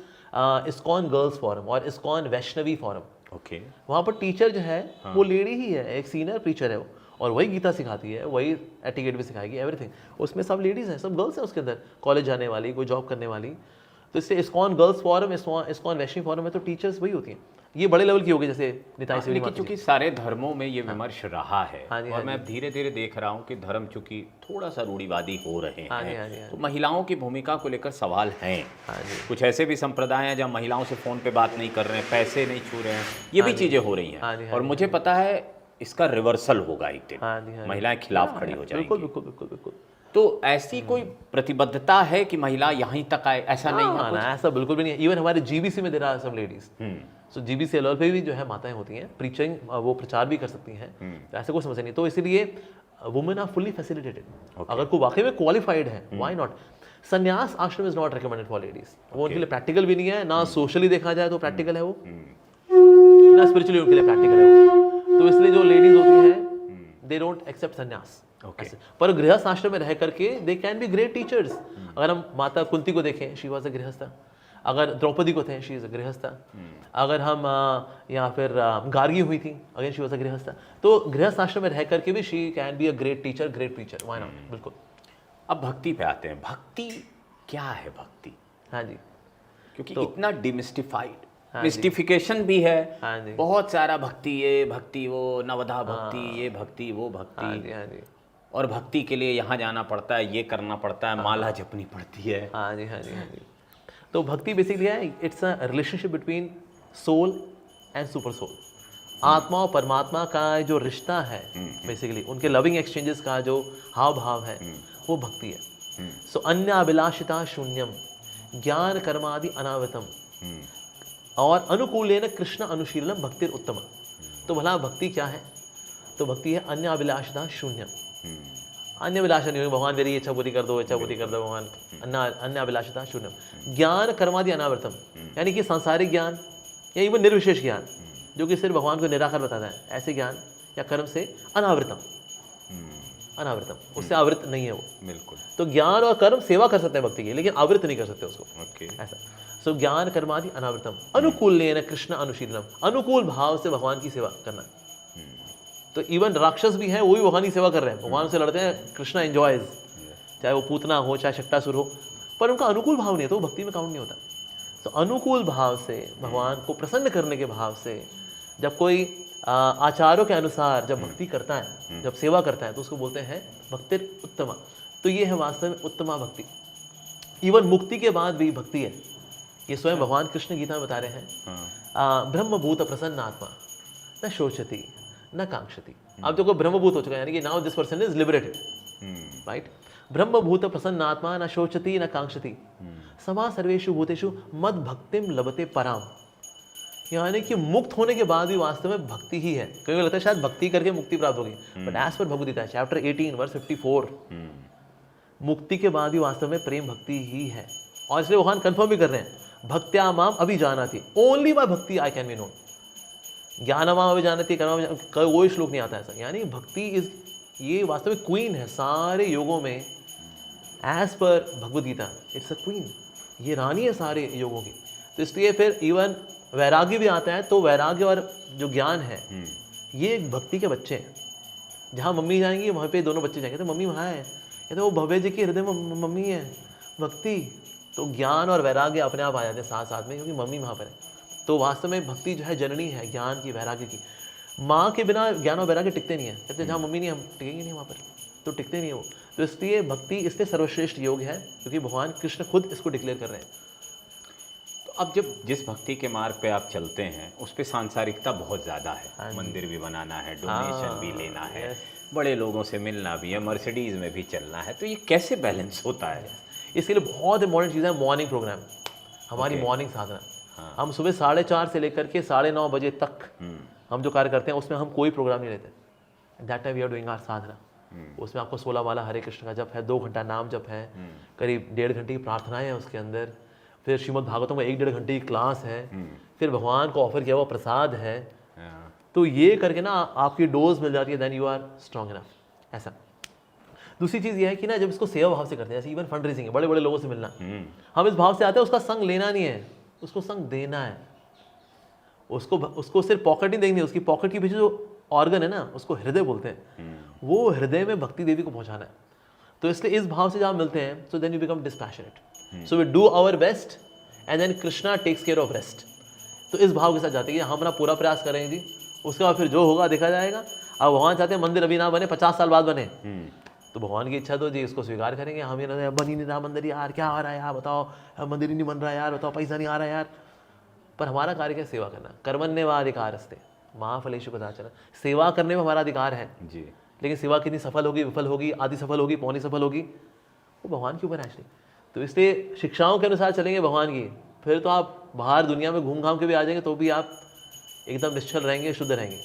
ISKCON girls forum और इस्कॉन वैष्णवी फोरम। ओके, वहाँ पर टीचर जो है वो लेडी ही है, एक सीनियर प्रीचर है वो, और वही गीता सिखाती है, वही एटिकेट भी सिखाएगी, एवरीथिंग। उसमें सब लेडीज़ हैं, सब गर्ल्स हैं उसके अंदर, कॉलेज जाने वाली, कोई जॉब करने वाली। तो इससे ISKCON girls forum, ISKCON Vaishnavi forum में तो टीचर्स वही होती हैं। ये बड़े लेवल की होगी जैसे निताई सेवनी माता जी। चूंकि सारे धर्मों में ये विमर्श रहा है, हाँ जी, और हाँ मैं धीरे धीरे देख रहा हूँ कि धर्म चूंकि थोड़ा सा रूढ़िवादी हो रहे हाँ जी, हैं, हाँ जी, हाँ तो महिलाओं की भूमिका को लेकर सवाल हैं। हाँ जी, कुछ ऐसे भी संप्रदाय हैं जहाँ महिलाओं से फ़ोन पे बात नहीं कर रहे हैं, पैसे नहीं छू रहे हैं, ये भी चीज़ें हो रही हाँ जी, हैं। हाँ और मुझे पता है इसका रिवर्सल होगा एक दिन, हाँ जी, हाँ जी। महिलाएं खिलाफ खड़ी हो बिल्कुल जाएंगी। बिल्कुल बिल्कुल बिल्कुल। तो ऐसी कोई प्रतिबद्धता है कि महिला यहीं तक आए, ऐसा नहीं है ना, ऐसा बिल्कुल भी नहीं है। इवन हमारे GBC में there are some ladies, so GBC level पे भी जो है माताएं होती हैं, प्रीचिंग वो प्रचार भी कर सकती हैं, तो ऐसे कोई समस्या नहीं। तो इसीलिए वुमेन आर फुल्ली फैसिलिटेटेड। अगर कोई वाकई में क्वालिफाइड है, व्हाई नॉट। संन्यास आश्रम is not recommended for ladies. वो उनके लिए प्रैक्टिकल भी नहीं है, ना सोशली देखा जाए तो प्रैक्टिकल है वो, ना स्पिरिचुअली उनके लिए प्रैक्टिकल है वो। तो इसलिए जो लेडीज होती हैं दे डोंट एक्सेप्ट संन्यास। ओके। पर गृहस्थ आश्रम में रह करके they can be great teachers. अगर हम माता कुंती को देखें, शी वॉज अ गृहस्था। अगर द्रौपदी को थे, शी इज अ गृहस्था। अगर हम या फिर गार्गी हुई थी, अगेन शी वॉज अ गृहस्था। तो गृहस्थ आश्रम में रह करके भी she can be a great teacher, great preacher, why not. बिल्कुल। अब भक्ति पे आते हैं। भक्ति क्या है भक्ति? हाँ जी। क्योंकि तो- इतना डिमिस्टिफाइड, हाँ जी। मिस्टिफिकेशन भी है, हाँ जी। बहुत सारा भक्ति, ये भक्ति वो, नवधा भक्ति, ये भक्ति वो हाँ भक्ति, जी। हाँ जी। और भक्ति के लिए यहाँ जाना पड़ता है, ये करना पड़ता है, माला जपनी पड़ती है। हाँ जी। हाँ जी। हाँ जी। तो भक्ति बेसिकली है, it's a relationship between soul and super soul. आत्मा और परमात्मा का जो रिश्ता है, बेसिकली उनके लविंग एक्सचेंजेस का जो हाव भाव है, वो भक्ति है। सो अन्य अभिलाषिता शून्यम ज्ञान कर्मादि अनावृतम और अनुकूलेन कृष्ण अनुशीलनम भक्तिर उत्तम। तो भला भक्ति क्या है? तो भक्ति है अन्य अभिलाषिता शून्यम। अन्य अभिलाषा नहीं, भगवान मेरी इच्छा पूरी कर दो, इच्छा पूरी कर दो भगवान। अन्य अभिलाषिता शून्यम ज्ञान कर्मादि अनावृतम, यानी कि सांसारिक ज्ञान या इवन निर्विशेष ज्ञान जो कि सिर्फ भगवान को निराकार बताता है, ऐसे ज्ञान या कर्म से अनावृतम। अनावृतम, उससे आवृत नहीं है वो। बिल्कुल। तो ज्ञान और कर्म सेवा कर सकते हैं भक्ति की, लेकिन आवृत नहीं कर सकते उसको। ओके। ऐसा। सो ज्ञान कर्मादि अनावृतम अनुकूलेन कृष्ण अनुशीलनम, अनुकूल भाव से भगवान की सेवा करना। तो इवन राक्षस भी हैं, वो भी भगवान की सेवा कर रहे हैं, भगवान से लड़ते हैं, कृष्णा एंजॉयज, चाहे वो पूतना हो चाहे शक्टासुर हो, पर उनका अनुकूल भाव नहीं है, तो वो भक्ति में काउंट नहीं होता। तो अनुकूल भाव से, भगवान को प्रसन्न करने के भाव से जब कोई आचारों के अनुसार जब भक्ति करता है, जब सेवा करता है, तो उसको बोलते हैं भक्तिर उत्तमा। तो ये है वास्तव में उत्तमा भक्ति। इवन मुक्ति के बाद भी भक्ति है, ये स्वयं भगवान कृष्ण गीता में बता रहे हैं। ब्रह्मभूत प्रसन्न आत्मा न शोचती न कांक्षति। अब जो कोई ब्रह्मभूत हो चुका है, यानी कि now this person is liberated, right. ब्रह्मभूत प्रसन्न आत्मा न शोचती न कांक्षति समा सर्वेषु भूतेषु मद भक्तिम लभते पराम। यानी कि मुक्त होने के बाद भी वास्तव में भक्ति ही है। कई बार लगता है शायद भक्ति करके मुक्ति प्राप्त होगी, but as per Bhagavad Gita chapter 18 verse 54, मुक्ति के बाद भी वास्तव में प्रेम भक्ति ही है। और इसलिए भगवान कंफर्म भी कर रहे हैं, भक्त्या माम अभिजानाति, ओनली बाय भक्ति आई कैन बी नोन। ज्ञानमाम अभिजानाति कर्म, कोई श्लोक नहीं आता ऐसा। यानी भक्ति इज, ये वास्तव में क्वीन है सारे योगों में। As per Bhagavad Gita it's a queen, ये रानी है सारे योगों की। तो इसलिए फिर इवन वैराग्य भी आता है, तो वैराग्य और जो ज्ञान है ये भक्ति के बच्चे हैं। जहाँ मम्मी जाएंगी वहाँ पे दोनों बच्चे जाएंगे, तो मम्मी वहाँ है, ये तो वो भव्य जी के हृदय में मम्मी है भक्ति। तो ज्ञान और वैराग्य अपने आप आ जाते हैं साथ साथ में, क्योंकि मम्मी वहाँ पर है। तो वास्तव में भक्ति जो है जननी है ज्ञान की, वैराग्य की। माँ के बिना ज्ञान और वैराग्य टिकते नहीं है, कहते जहाँ मम्मी नहीं हम टिकेंगे नहीं वहाँ पर, तो टिकते नहीं है वो। तो इसलिए भक्ति इसलिए सर्वश्रेष्ठ योग है, क्योंकि भगवान कृष्ण खुद इसको डिक्लेयर कर रहे हैं। तो अब जब जिस भक्ति के मार्ग पे आप चलते हैं, उस पे सांसारिकता बहुत ज़्यादा है। मंदिर भी बनाना है, डोनेशन भी लेना है, बड़े लोगों से मिलना भी है, मर्सिडीज़ में भी चलना है, तो ये कैसे बैलेंस होता है? इसके लिए बहुत इंपॉर्टेंट चीज़ है मॉर्निंग प्रोग्राम, हमारी मॉर्निंग साधना। हम सुबह 4:30 से लेकर के 9:30 बजे तक हम जो कार्य करते हैं, उसमें हम कोई प्रोग्राम नहीं लेते। That time we are doing our sadhana. उसमें आपको 16 माला हरे कृष्ण का जप है, 2 घंटा नाम जप है, करीब 1.5 घंटे की प्रार्थनाएं हैं उसके अंदर, फिर श्रीमद् भागवतम में 1-1.5 घंटे की क्लास है, फिर भगवान को ऑफर किया हुआ प्रसाद है। तो ये करके ना आपकी डोज मिल जाती है, then you are strong enough. ऐसा। दूसरी चीज़ ये है कि ना जब इसको सेवा भाव से करते हैं, जैसे इवन फंड रेजिंग है, बड़े बड़े लोगों से मिलना, हम इस भाव से आते हैं, उसका संग लेना नहीं है, उसको संग देना है। उसको सिर्फ पॉकेट नहीं देखनी है, उसकी पॉकेट के पीछे जो ऑर्गन है ना, उसको हृदय बोलते हैं, वो हृदय में भक्ति देवी को पहुंचाना है। तो इसलिए इस भाव से जब आप मिलते हैं, so then you become dispassionate. So we do our best and then Krishna takes care of rest. तो इस भाव के साथ जाते हैं कि हम अपना पूरा प्रयास करेंगे जी, उसके बाद फिर जो होगा देखा जाएगा। अब भगवान चाहते हैं मंदिर अभी ना बने, 50 साल बाद बने, तो भगवान की इच्छा तो जी इसको स्वीकार करेंगे। हम ये बन ही नहीं रहा मंदिर यार, क्या हो रहा है यार बताओ, मंदिर ही नहीं बन रहा यार बताओ, पैसा नहीं आ रहा यार। पर हमारा कार्य क्या, सेवा करना। कर्मण्येवाधिकारस्ते मा फलेषु कदाचन, सेवा करने में हमारा अधिकार है जी। लेकिन सेवा कितनी सफल होगी, विफल होगी, आधी सफल होगी, पौनी सफल होगी, वो भगवान के ऊपर है एक्चुअली। तो इसलिए शिक्षाओं के अनुसार चलेंगे भगवान की, फिर तो आप बाहर दुनिया में घूम घाम के भी आ जाएंगे, तो भी आप एकदम निश्चल रहेंगे, शुद्ध रहेंगे।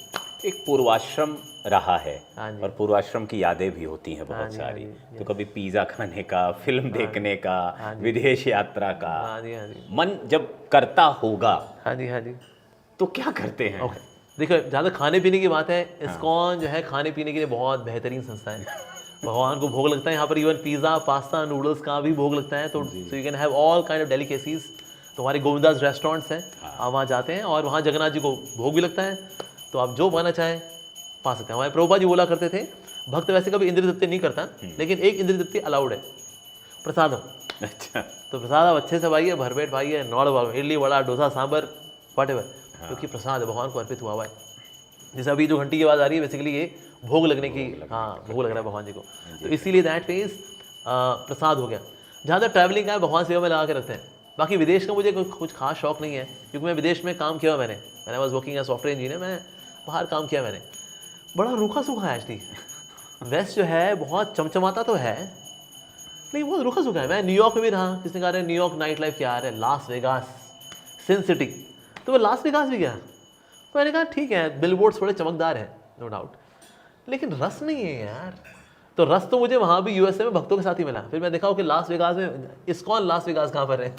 एक पूर्वाश्रम रहा है, हाँ जी। और पूर्वाश्रम की यादें भी होती हैं बहुत सारी। तो कभी पिज़्ज़ा खाने का, फिल्म देखने का, विदेश यात्रा का, हाँ जी, हाँ जी। मन जब करता होगा, हाँ जी, हाँ जी, तो क्या करते हैं? ओके। देखो, ज़्यादा खाने पीने की बात है, इस्कॉन जो है खाने पीने के लिए बहुत बेहतरीन संस्था है। भगवान को भोग लगता है यहाँ पर, इवन पिज़्ज़ा, पास्ता, नूडल्स का भी भोग लगता है। तो you can have all kind of delicacies. तो हमारे गोविंदास रेस्टोरेंट्स हैं, आप वहाँ जाते हैं और वहाँ जगन्नाथ जी को भोग भी लगता है। तो आप जो पाना चाहें पा सकते हैं। हमारे प्रभुपाद जी बोला करते थे, भक्त वैसे कभी इंद्रिय तृप्ति नहीं करता, लेकिन एक इंद्रिय तृप्ति अलाउड है, प्रसादम। अच्छा, तो प्रसाद आप अच्छे से भाइए, भरपेट भाइए, नॉर्मल इडली वड़ा डोसा सांभर वॉटेवर, क्योंकि प्रसाद है, भगवान को अर्पित हुआ हुआ है। जैसे अभी जो घंटी की आवाज़ आ रही है, बेसिकली ये भोग लगने की, हाँ भोग लग रहा है भगवान जी को। तो इसीलिए दैट मीन्स प्रसाद हो गया। जहाँ तक ट्रैवलिंग का है, भगवान सेवा में लगा के रखते हैं। बाकी विदेश का मुझे कुछ खास शौक नहीं है, क्योंकि मैं विदेश में काम किया मैंने was working as software engineer, मैं बाहर काम किया मैंने। बड़ा रूखा सूखा है एक्चुअली। वेस्ट जो है बहुत चमचमाता तो है, लेकिन बहुत रूखा सूखा है। मैं न्यूयॉर्क में भी रहा, किसने कहा है न्यूयॉर्क नाइट लाइफ क्या है, लास वेगास, सिन सिटी, तो मैं लास वेगास भी गया। तो मैंने कहा ठीक है, बिलबोर्ड्स थोड़े चमकदार हैं नो डाउट, लेकिन रस नहीं है यार। तो रस तो मुझे वहाँ भी यूएसए में भक्तों के साथ ही मिला। फिर मैं देखा कि लास वेगास में इस्कॉन लास वेगास कहाँ पर है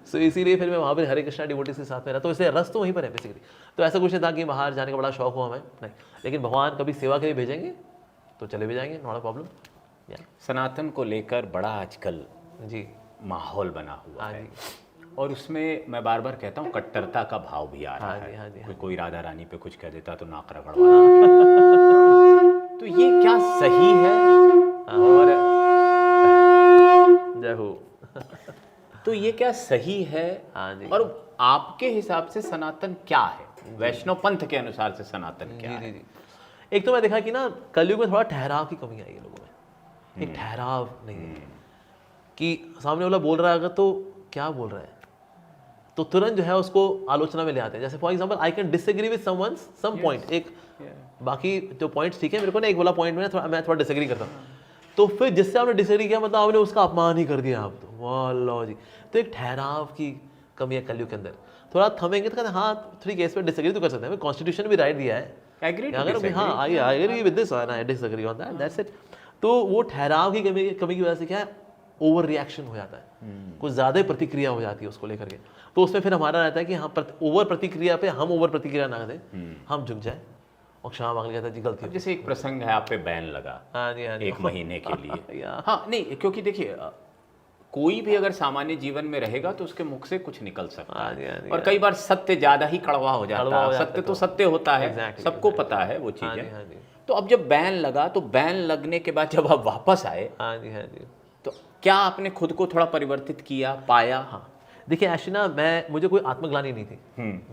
सो इसीलिए फिर मैं वहाँ पर हरे कृष्णा डिवोटीज के साथ में रहा। तो इसलिए रस तो वहीं पर है बेसिकली। तो ऐसा कुछ नहीं था कि बाहर जाने का बड़ा शौक हुआ हमें, नहीं। लेकिन भगवान कभी सेवा के लिए भेजेंगे तो चले भी जाएंगे, नॉट अ प्रॉब्लम। सनातन को लेकर बड़ा आजकल जी माहौल बना हुआ हाँ है, जी, और उसमें मैं बार बार कहता हूँ कट्टरता का भाव भी आ रहा हाँ जी, है। हाँ जी, कोई राधा रानी पे कुछ कह देता तो नाक रगड़वा तो ये क्या सही है? और जय हो। तो ये क्या सही है? हाँ जी, और आपके हिसाब से सनातन क्या है? वैष्णव पंथ के अनुसार से सनातन क्या जी है? जी जी। एक तो मैं देखा कि ना कलयुग में थोड़ा ठहराव की कमी आई है लोगों में। एक ठहराव नहीं है कि सामने वाला बोल रहा है अगर तो क्या बोल रहा है, तो तुरंत जो है उसको आलोचना में ले आते हैं। जैसे for example I can disagree with someone some point, एक बाकी जो पॉइंट्स ठीक है, मेरे को ना एक वाला पॉइंट में मैं थोड़ा डिसएग्री करता हूँ, तो फिर जिससे आपने डिसएग्री किया मतलब आपने उसका अपमान ही कर दिया आप तो, वाह लो जी। तो एक ठहराव की कमी है कलयुग के अंदर। थोड़ा थमेंगे तो कहते हैं हाँ ठीक है, इस पर डिसएग्री तो कर सकते हैं, कॉन्स्टिट्यूशन भी राइट दिया है, Agree to अगर disagree. हाँ I agree with this I disagree on that, that's it. तो वो ठहराव की कमी की वजह से क्या है, ओवर रिएक्शन हो जाता है, कुछ ज़्यादा ही प्रतिक्रिया हो जाती है उसको लेकर के। तो उसमें फिर हमारा रहता है कि हाँ ओवर प्रतिक्रिया पे हम ओवर प्रतिक्रिया ना करें, हम झुक जाए और क्षमा मांग लिया था जी गलती अब जैसे एक प्रसंग है, आप पे बैन लगा हाँ जी हाँ जी 1 महीने के लिए। या हाँ नहीं, क्योंकि देखिए कोई भी अगर सामान्य जीवन में रहेगा तो उसके मुख से कुछ निकल सकता हाँ जी, हाँ जी, है, और कई बार सत्य ज्यादा ही कड़वा हो जाता कड़वा हो है। जाता सत्य है तो तो। सत्य होता है, Exactly, सबको exactly. पता है वो हाँ जी चीजें। हाँ जी तो अब जब बैन लगा, तो बैन लगने के बाद जब आप वापस आए हाँ जी हाँ जी। तो क्या आपने खुद को थोड़ा परिवर्तित किया, पाया? हाँ देखिए एक्चुअली ना मुझे कोई आत्मग्लानि नहीं थी।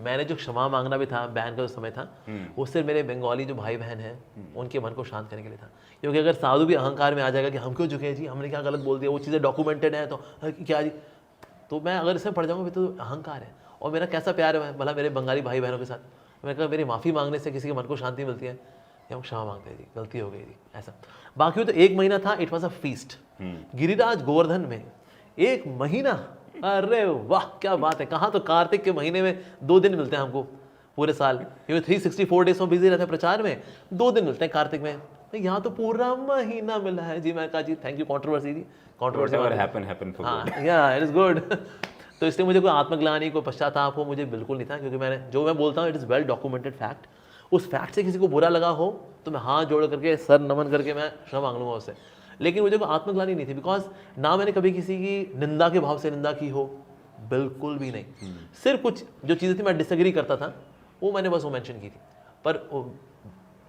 मैंने जो क्षमा मांगना भी था बैन का जो समय था, वो सिर्फ मेरे बंगाली जो भाई बहन हैं उनके मन को शांत करने के लिए था। क्योंकि अगर साधु भी अहंकार में आ जाएगा कि हम क्यों झुके जी, हमने क्या गलत बोल दिया, वो चीज़ें डॉक्यूमेंटेड है तो क्या जी, तो मैं अगर इसमें पड़ जाऊँगा तो अहंकार है। और मेरा कैसा प्यार है भला मेरे बंगाली भाई बहनों के साथ। मैं कहा मेरी माफ़ी मांगने से किसी के मन को शांति मिलती है, या हम क्षमा मांगते हैं जी गलती हो गई जी, ऐसा। बाकी तो 1 महीना था, it was a feast. Giriraj Govardhan में 1 महीना, अरे वाह क्या बात है। कहाँ तो कार्तिक के महीने में 2 दिन मिलते हैं हमको पूरे साल, क्योंकि 364 डेज में बिजी रहते हैं प्रचार में, 2 दिन मिलते हैं कार्तिक में। यहाँ तो पूरा महीना मिला है जी। मैं कहा जी थैंक यू कंट्रोवर्सी जी, Whatever happen for good. हाँ या इट इज़ गुड। तो इसलिए मुझे कोई आत्मग्लानि को पश्चाताप हो मुझे बिल्कुल नहीं था, क्योंकि मैं बोलता हूँ it is well documented fact. उस फैक्ट से किसी को बुरा लगा हो तो मैं हाथ जोड़ करके सर नमन करके मैं क्षमा मांग लूँगा उससे। लेकिन मुझे कोई आत्मग्लानि नहीं थी, बिकॉज ना मैंने कभी किसी की निंदा के भाव से निंदा की हो, बिल्कुल भी नहीं। सिर्फ कुछ जो चीज़ें थी मैं डिसएग्री करता था, वो मैंने बस वो मेंशन की थी। पर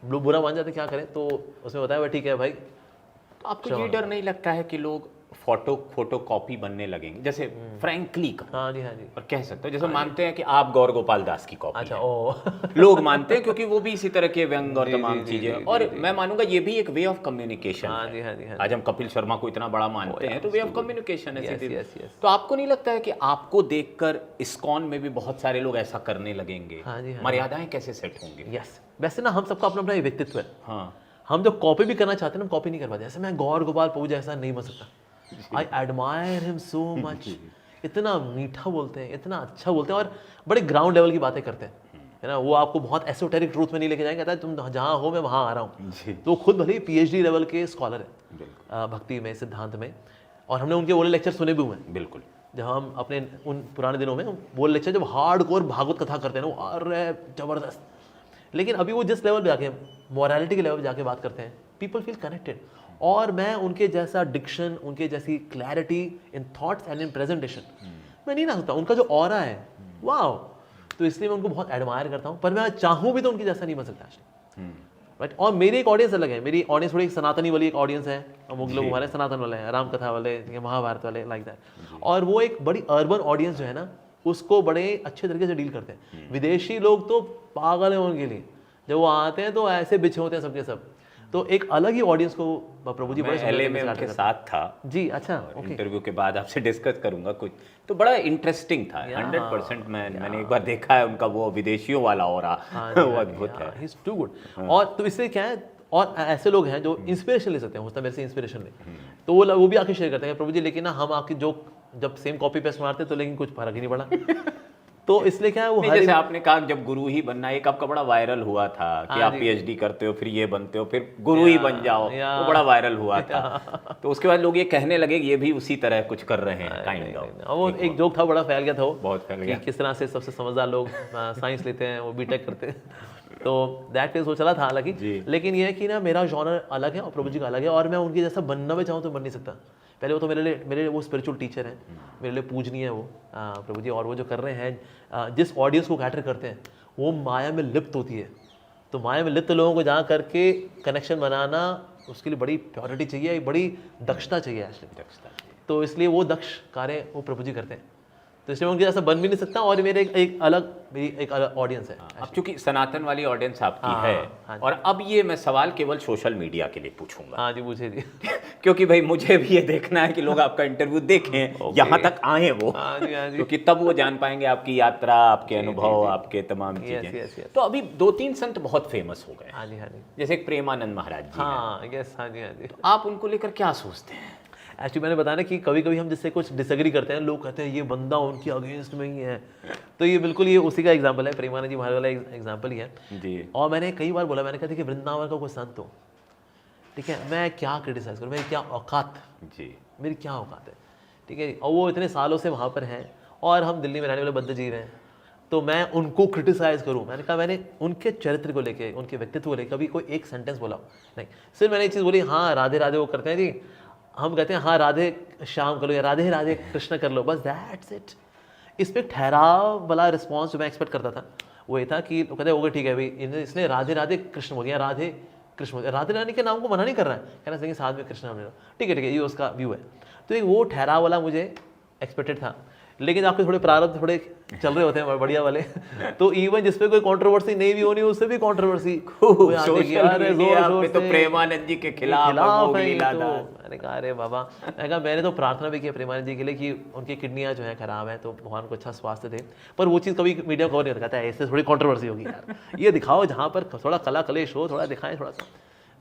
लोग बुरा मान जाते क्या करें, तो उसमें बताया ठीक है भाई। तो आपको ये डर नहीं लगता है कि लोग फोटो कॉपी बनने लगेंगे, जैसे फ्रैंकली का, हाँ जी हाँ जी। और कह सकते हो जैसे मानते हैं कि आप गौर गोपाल दास की कॉपी अच्छा हैं। ओ लोग मानते हैं क्योंकि वो भी इसी तरह के व्यंग और जी, तमाम जी, जी, चीजें, जी, और जी, मैं मानूंगा ये भी एक वे ऑफ कम्युनिकेशन हाँ है। जी हाँ जी हाँ आज हम कपिल शर्मा को इतना बड़ा मानते हैं, तो वे ऑफ कम्युनिकेशन है Yes, सीधे। yes, yes. तो आपको नहीं लगता है कि आपको देखकर इस्कॉन में भी बहुत सारे लोग ऐसा करने लगेंगे? हाँ जी, हाँ जी। मर्यादाएं कैसे सेट होंगी? यस। वैसे ना हम सबका अपना अपना व्यक्तित्व है। हाँ हम जो कॉपी भी करना चाहते हैं ना, हम कॉपी नहीं कर पाते। जैसे मैं गौर गोपाल प्रभु जैसा नहीं बन सकता। I admire him so much. इतना मीठा बोलते हैं, इतना अच्छा बोलते हैं, और बड़े ग्राउंड लेवल की बातें करते हैं, है ना। वो आपको बहुत एसोटेरिक ट्रूथ में नहीं लेके जाएंगे, कहता है तुम जहाँ हो मैं वहाँ आ रहा हूँ। तो वो खुद भले ही PhD लेवल के स्कॉलर है भक्ति में, सिद्धांत में, और हमने उनके वो लेक्चर सुने भी हुए हैं। बिल्कुल। जब हम अपने उन पुराने दिनों में वो लेक्चर जब हार्ड कोर भागवत कथा करते हैं ना, वो अरे जबरदस्त। लेकिन अभी वो जिस लेवल पे जाके मॉरलिटी के लेवल पे जाके बात करते हैं, पीपल फील कनेक्टेड। और मैं उनके जैसा डिक्शन, उनके जैसी clarity in thoughts and in presentation मैं नहीं ला सकता। उनका जो ऑरा है, वाह! तो इसलिए मैं उनको बहुत एडमायर करता हूँ, पर मैं चाहूँ भी तो उनकी जैसा नहीं बन सकता एक्चुअली, राइट। और मेरी एक ऑडियंस अलग है, मेरी ऑडियंस थोड़ी एक सनातनी वाली एक ऑडियंस है, अमुक लोग हमारे सनातन वाले हैं, राम कथा वाले, महाभारत वाले, लाइक दैट। और वो एक बड़ी अर्बन ऑडियंस जो है ना, उसको बड़े अच्छे तरीके से डील करते हैं। विदेशी लोग तो पागल हैं उनके लिए, जब वो आते हैं तो ऐसे बिछे होते हैं सबके सब। तो एक अलग ही ऑडियंस को प्रभु जी बड़े मैं LA में उनके साथ था जी। अच्छा, ओके। इंटरव्यू के बाद आपसे डिस्कस करूंगा कुछ, तो बड़ा इंटरेस्टिंग था। 100% मैंने एक बार देखा है उनका वो विदेशियों वाला ऑरा, वो अद्भुत है। He is too good. और तो इससे क्या है, और ऐसे लोग हैं जो इंस्पिरेशन ले सकते हैं, होता है मेरे से इंस्पिरेशन ले, तो वो भी आके शेयर करते हैं प्रभु जी, लेकिन ना हम आपकी जो जब सेम कॉपी पेस्ट मारते तो लेकिन कुछ फर्क ही नहीं पड़ा। तो इसलिए क्या है वो जैसे आपने कहा जब गुरु ही बनना, एक आपका बड़ा वायरल हुआ था कि आप PhD करते हो, फिर ये बनते हो, फिर गुरु ही बन जाओ, वो बड़ा वायरल हुआ था। तो उसके बाद लोग ये कहने लगे ये भी उसी तरह कुछ कर रहे हैं, काइंड ऑफ। वो एक जोक था, बड़ा फैल गया था, वो बहुत फैल गया, किस तरह से सबसे समझदार लोग साइंस लेते हैं, वो बीटेक करते हैं। तो दैट इज वो चला था हालांकि, लेकिन ये है कि ना मेरा जॉनर अलग है और प्रभु जी का अलग है, और मैं उनकी जैसा बनना भी चाहूँ तो बन नहीं सकता। पहले वो तो मेरे लिए वो स्पिरिचुअल टीचर हैं, मेरे लिए पूजनीय है वो प्रभु जी, और वो जो कर रहे हैं, जिस ऑडियंस को कैटर करते हैं, वो माया में लिप्त होती है। तो माया में लिप्त लोगों को जहाँ करके कनेक्शन बनाना, उसके लिए बड़ी प्योरिटी चाहिए, बड़ी दक्षता चाहिए एक्चुअली। तो इसलिए वो दक्ष कार्य वो प्रभु जी करते हैं, तो इसलिए उनके जैसा बन भी नहीं सकता। और मेरे एक अलग ऑडियंस है। अब चूंकि सनातन वाली ऑडियंस आपकी है, हाँ और अब ये मैं सवाल केवल सोशल मीडिया के लिए पूछूंगा। हाँ जी, पूछे जी। क्योंकि भाई मुझे भी ये देखना है कि लोग आपका इंटरव्यू देखें, यहाँ तक आए वो, क्योंकि तब वो जान पाएंगे आपकी यात्रा, आपके अनुभव, आपके तमाम चीजें। तो अभी 2-3 संत बहुत फेमस हो गए, हाँ जी, हाँ जी, जैसे एक प्रेमानंद महाराज जी। हाँ यस, हाँ जी, हाँ जी। आप उनको लेकर क्या सोचते हैं? एक्चुअली मैंने बताया कि कभी कभी हम जिससे कुछ डिसएग्री करते हैं, लोग कहते हैं ये बंदा उनके अगेंस्ट में ही है, तो ये बिल्कुल ये उसी का एग्जांपल है, प्रेमानंद जी महाराज वाला एग्जांपल ही है जी। और मैंने कई बार बोला, मैंने कहा था कि वृंदावन का कोई संत हो, ठीक है, मैं क्या क्रिटिसाइज करूँ, मेरी क्या औकात जी, मेरी क्या औकात है, ठीक है। और वो इतने सालों से वहाँ पर हैं और हम दिल्ली में रहने वाले बद्ध जीव हैं, तो मैं उनको क्रिटिसाइज करूँ? मैंने कहा मैंने उनके चरित्र को लेके, उनके व्यक्तित्व को लेकर कभी कोई एक सेंटेंस बोला नहीं, सिर्फ मैंने एक चीज़ बोली, हाँ राधे राधे वो करते हैं जी, हम कहते हैं हाँ राधे श्याम कर लो या राधे राधे कृष्ण कर लो, बस दैट्स इट। इस पर ठहराव वाला रिस्पॉन्स जो मैं एक्सपेक्ट करता था वो ये था कि कहते ओके ठीक है भाई, इसने राधे राधे कृष्ण बोल दिया, राधे कृष्ण बोल दिया, राधे रानी के नाम को मना नहीं कर रहा है, कहना चाहिए साथ में कृष्ण नाम, ठीक है ये उसका व्यू है। तो एक वो ठहराव वाला मुझे एक्सपेक्टेड था, लेकिन आपके थोड़े प्रारब्ध थोड़े चल रहे होते हैं बढ़िया वाले, तो इवन जिसपे कोई कंट्रोवर्सी नहीं भी होनी उससे भी कंट्रोवर्सी तो प्रेमानंद जी के खिलाफ मैंने कहा अरे बाबा, मैंने तो प्रार्थना भी की प्रेमानंद जी के लिए कि उनकी किडनियां जो है खराब है, तो भगवान को अच्छा स्वास्थ्य दे, पर वो चीज़ कभी मीडिया कवर नहीं दिखाता है, ऐसे थोड़ी कंट्रोवर्सी होगी यार, ये दिखाओ जहाँ पर थोड़ा कला कलेश हो, थोड़ा दिखाएं थोड़ा सा।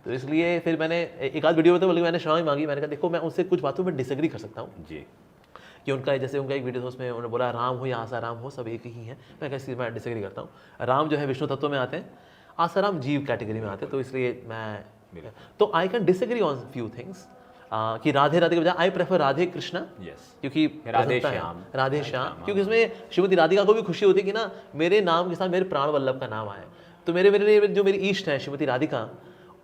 तो इसलिए फिर मैंने एक आध वीडियो में तो बल्कि मैंने क्षमा मांगी, मैंने कहा देखो मैं उनसे कुछ बातों में डिसएग्री कर सकता हूँ जी, कि उनका जैसे उनका एक वीडियो था उसमें उन्होंने बोला राम हो या आसाराम हो सब एक ही हैं, मैं कैसे मैं डिसएग्री करता हूँ। राम जो है विष्णु तत्व में आते हैं, आसाराम जीव कैटेगरी में आते हैं, तो इसलिए मैं तो आई can disagree on few things कि राधे राधे के बजाय आई प्रेफर राधे कृष्णा, क्योंकि राधे श्याम, क्योंकि इसमें श्रीमती राधिका को भी खुशी होती है कि ना मेरे नाम के साथ मेरे प्राण वल्लभ का नाम आया, तो मेरे जो मेरी इष्ट है श्रीमती राधिका,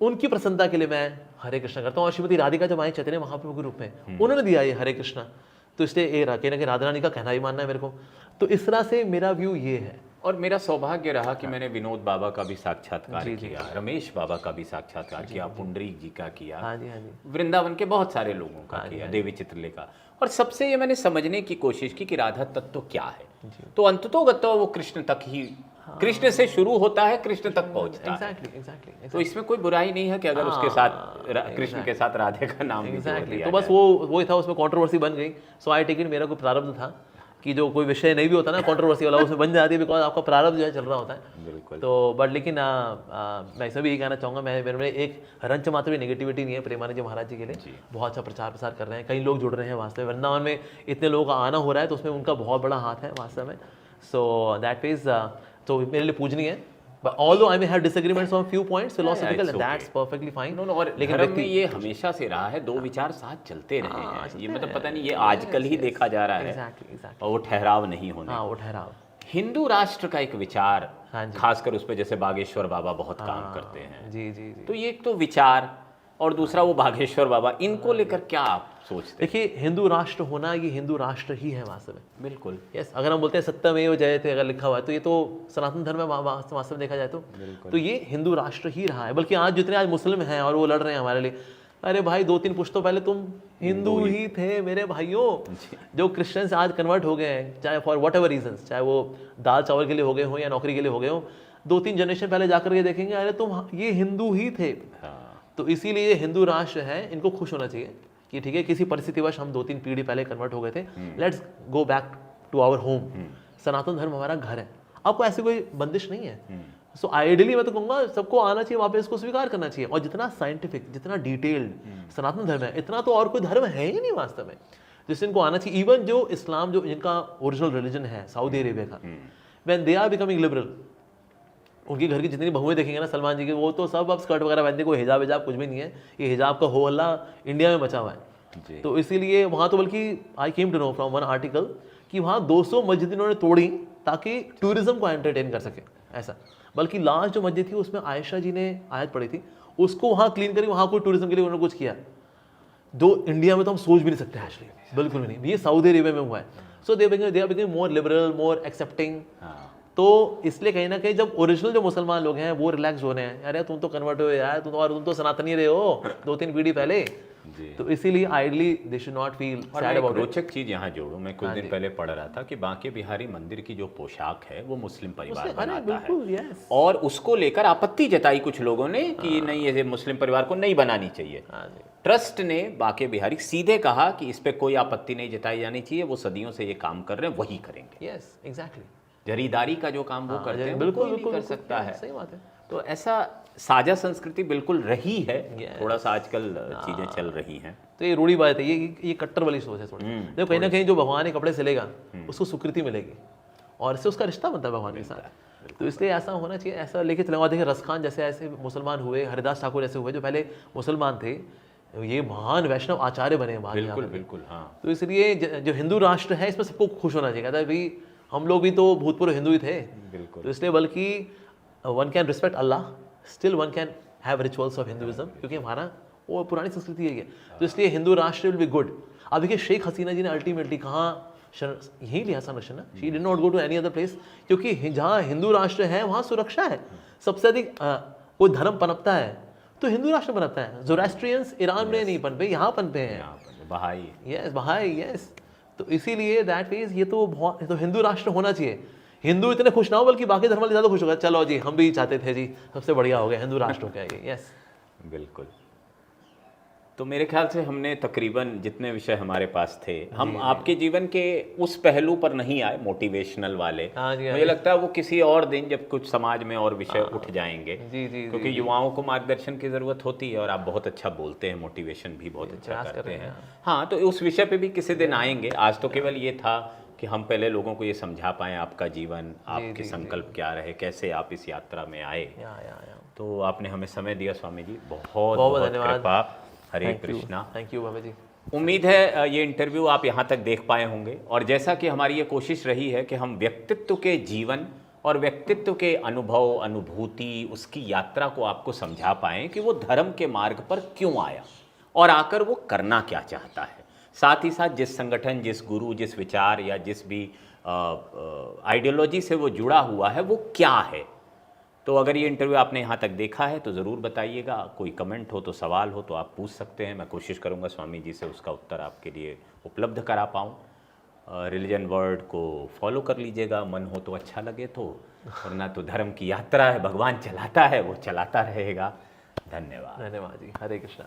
उनकी प्रसन्नता के लिए मैं हरे कृष्णा करता हूँ। और श्रीमती राधिका जब आए चैतन्य महाप्रभु के रूप में, उन्होंने दिया ये हरे कृष्णा, तो इसलिए ये कहीं ना कहीं राधा रानी का कहना ही मानना है मेरे को। तो इस तरह से मेरा व्यू ये है। और मेरा सौभाग्य रहा कि मैंने विनोद बाबा का भी साक्षात्कार किया, रमेश बाबा का भी साक्षात्कार किया, पुंडरीक जी का किया, हाँ जी, वृंदावन के बहुत सारे लोगों का किया, देवी चित्रले का, और सबसे ये मैंने समझने की कोशिश की कि राधा तत्व क्या है। तो अंततोगत्वा वो कृष्ण तक ही, कृष्ण से शुरू होता है, कृष्ण तक पहुंचता है। तो इसमें कोई बुराई नहीं है कि अगर उसके साथ कृष्ण के साथ राधे का नाम भी जोड़ दिया तो बस वो ही था, उसमें कंट्रोवर्सी बन गई। सो आई टेक इट, मेरा कोई प्रारब्ध था कि जो कोई विषय नहीं भी होता ना कंट्रोवर्सी वाला, उसमें बन जाती है, बिकॉज आपका प्रारब्ध जो है चल रहा होता है। बिल्कुल। तो बट लेकिन मैं इसमें भी यही कहना चाहूँगा, मेरे में एक रंच मात्र भी नेगेटिविटी नहीं है प्रेमानंद जी महाराज जी के लिए। बहुत अच्छा प्रचार प्रसार कर रहे हैं, कई लोग जुड़ रहे हैं वास्तव में, वृंदावन में इतने लोगों का आना हो रहा है, तो उसमें उनका बहुत बड़ा हाथ है वास्तव में। सो दैट इज तो मेरे लिए पूजनीय है। But although I may have disagreements on few points philosophical, and that's perfectly fine. और लेकिन में ये हमेशा से रहा है, दो विचार साथ चलते रहे हैं। ये मतलब पता नहीं ये आजकल ही देखा जा रहा है, और वो ठहराव नहीं होने। हाँ, वो ठहराव। हिंदू राष्ट्र का एक विचार, खासकर उस पर जैसे बागेश्वर बाबा बहुत काम करते हैं। जी। तो ये एक तो विचार, और दूसरा वो बागेश्वर बाबा, इनको लेकर क्या आप सोचते हैं? देखिए, हिंदू राष्ट्र होना, ये हिंदू राष्ट्र ही है वास्तव में। बिल्कुल। यस, अगर हम बोलते हैं सत्यमेव जयते अगर लिखा हुआ है, तो ये तो सनातन धर्म में वास्तव में देखा जाए तो ये हिंदू राष्ट्र ही रहा है। बल्कि आज जितने आज मुस्लिम हैं और वो लड़ रहे हैं हमारे लिए, अरे भाई 2-3 पुश्तों पहले तुम हिंदू ही थे मेरे भाइयों। जो क्रिश्चियंस आज कन्वर्ट हो गए हैं, चाहे फॉर वट एवर रीजंस, चाहे वो दाल चावल के लिए हो गए हो या नौकरी के लिए हो गए हो, 2-3 जनरेशन पहले जाकर के देखेंगे, अरे तुम ये हिंदू ही थे। तो इसीलिए हिंदू राष्ट्र है, इनको खुश होना चाहिए कि ठीक है, किसी परिस्थितिवश हम 2-3 पीढ़ी पहले कन्वर्ट हो गए थे, let's go back to our home. Sanatan Dharma हमारा घर है, आपको ऐसी कोई बंदिश नहीं है। सो आइडियली मैं तो कहूँगा सबको आना चाहिए, वहाँ पे इसको स्वीकार करना चाहिए। और जितना साइंटिफिक, जितना डिटेल्ड सनातन धर्म है, इतना तो और कोई धर्म है ही नहीं वास्तव में, जिससे इनको आना चाहिए। इवन जो इस्लाम, जो जिनका ओरिजिनल रिलीजन है सऊदी अरेबिया का, when they are becoming liberal, उनकी घर की जितनी बहुएं देखेंगे ना सलमान जी की, वो तो सब अब स्कर्ट वगैरह पहनते, कोई हिजाब हिजाब कुछ भी नहीं है। ये हिजाब का हो हल्ला इंडिया में मचा हुआ है। तो इसीलिए वहाँ तो, बल्कि I came to know from one article कि वहाँ 200 मस्जिद इन्होंने तोड़ी ताकि टूरिज्म को एंटरटेन कर सके ऐसा। बल्कि लास्ट जो मस्जिद थी उसमें आयशा जी ने आयत पढ़ी थी, उसको वहाँ क्लीन करी, वहाँ कोई टूरिज्म के लिए उन्होंने कुछ किया जो इंडिया में तो हम सोच भी नहीं सकते एक्चुअली, बिल्कुल भी नहीं। ये सऊदी अरेबिया में हुआ है। So they are becoming more liberal, more accepting. तो इसलिए कहीं ना कहीं जब ओरिजिनल जो मुसलमान लोग हैं वो रिलैक्स हो रहे हैं, अरे तुम तो कन्वर्ट हो यार, तुम तो सनातनी रहे हो 2-3 पीढ़ी पहले। तो इसीलिए ideally they should not feel sad about. रोचक चीज यहाँ जोड़ूं, मैं कुछ दिन पहले पढ़ रहा था कि बांके बिहारी मंदिर की जो पोशाक है वो मुस्लिम परिवार बनाता है, और उसको लेकर आपत्ति जताई कुछ लोगों ने कि नहीं, ये मुस्लिम परिवार को नहीं बनानी चाहिए। ट्रस्ट ने बांके बिहारी सीधे कहा कि इस पे कोई आपत्ति नहीं जताई जानी चाहिए, वो सदियों से ये काम कर रहे हैं, वही करेंगे। Yes, exactly. जरीदारी का जो काम वो करते हैं बिल्कुल बिल्कुल कर सकता है। सही बात है। तो ऐसा साझा संस्कृति बिल्कुल रही है, थोड़ा सा आजकल चीजें चल रही हैं। तो ये रूढ़ी बात है, ये कट्टर वाली सोच है थोड़ी। देखो कहीं ना कहीं जो भगवान के कपड़े सिलेगा उसको स्वीकृति मिलेगी और इससे उसका रिश्ता बनता है भगवान के साथ। तो इसलिए ऐसा होना चाहिए, ऐसा लेके चलेगा। देखिए रसखान जैसे ऐसे मुसलमान हुए, हरिदास ठाकुर जैसे हुए जो पहले मुसलमान थे, ये महान वैष्णव आचार्य बने बाद में। बिल्कुल बिल्कुल, हाँ। तो इसलिए जो हिंदू राष्ट्र है इसमें सबको खुश होना चाहिए। कहता है भाई हम लोग भी तो भूतपूर्व हिंदू ही थे। बिल्कुल। तो इसलिए बल्कि one can respect Allah, still one can have rituals of Hinduism, क्योंकि हमारा वो पुरानी संस्कृति है। तो इसलिए हिंदू राष्ट्र विल बी गुड। अब देखिए शेख हसीना जी ने अल्टीमेटली कहाँ यही लिया संरक्षण, she did not go to any other place, क्योंकि जहाँ हिंदू राष्ट्र है वहाँ सुरक्षा है। सबसे अधिक कोई धर्म पनपता है तो हिंदू राष्ट्र पनपता है। ज़ोरास्ट्रियंस ईरान में नहीं पनपे, यहाँ पनपे हैं। बहाई, यस बहाई, यस। तो इसीलिए दैट मीन्स ये तो हिंदू राष्ट्र होना चाहिए। हिंदू इतने खुश ना हो बल्कि बाकी धर्म वाले ज़्यादा खुश हो गए, चलो जी हम भी चाहते थे जी, सबसे बढ़िया हो गया हिंदू राष्ट्र हो गया ये। यस बिल्कुल। तो मेरे ख्याल से हमने तकरीबन जितने विषय हमारे पास थे, हम आपके जीवन के उस पहलू पर नहीं आए मोटिवेशनल वाले। मुझे लगता है वो किसी और दिन जब कुछ समाज में और विषय उठ जाएंगे, क्योंकि युवाओं को मार्गदर्शन की ज़रूरत होती है और आप बहुत अच्छा बोलते हैं, मोटिवेशन भी बहुत अच्छा करते हैं। हाँ, तो उस विषय पे भी किसी दिन आएंगे। आज तो केवल ये था कि हम पहले लोगों को ये समझा पाएँ आपका जीवन, आपके संकल्प क्या रहे, कैसे आप इस यात्रा में आए। तो आपने हमें समय दिया स्वामी जी, बहुत बहुत धन्यवाद। हरे कृष्णा। थैंक यू बाबा जी। उम्मीद है ये इंटरव्यू आप यहाँ तक देख पाए होंगे, और जैसा कि हमारी ये कोशिश रही है कि हम व्यक्तित्व के जीवन और व्यक्तित्व के अनुभव, अनुभूति, उसकी यात्रा को आपको समझा पाएँ कि वो धर्म के मार्ग पर क्यों आया और आकर वो करना क्या चाहता है। साथ ही साथ जिस संगठन, जिस गुरु, जिस विचार या जिस भी आइडियोलॉजी से वो जुड़ा हुआ है वो क्या है। तो अगर ये इंटरव्यू आपने यहाँ तक देखा है तो ज़रूर बताइएगा। कोई कमेंट हो तो, सवाल हो तो आप पूछ सकते हैं। मैं कोशिश करूँगा स्वामी जी से उसका उत्तर आपके लिए उपलब्ध करा पाऊँ। रिलीजन वर्ल्ड को फॉलो कर लीजिएगा, मन हो तो, अच्छा लगे तो, वरना तो धर्म की यात्रा है, भगवान चलाता है, वो चलाता रहेगा। धन्यवाद। धन्यवाद जी। हरे कृष्णा।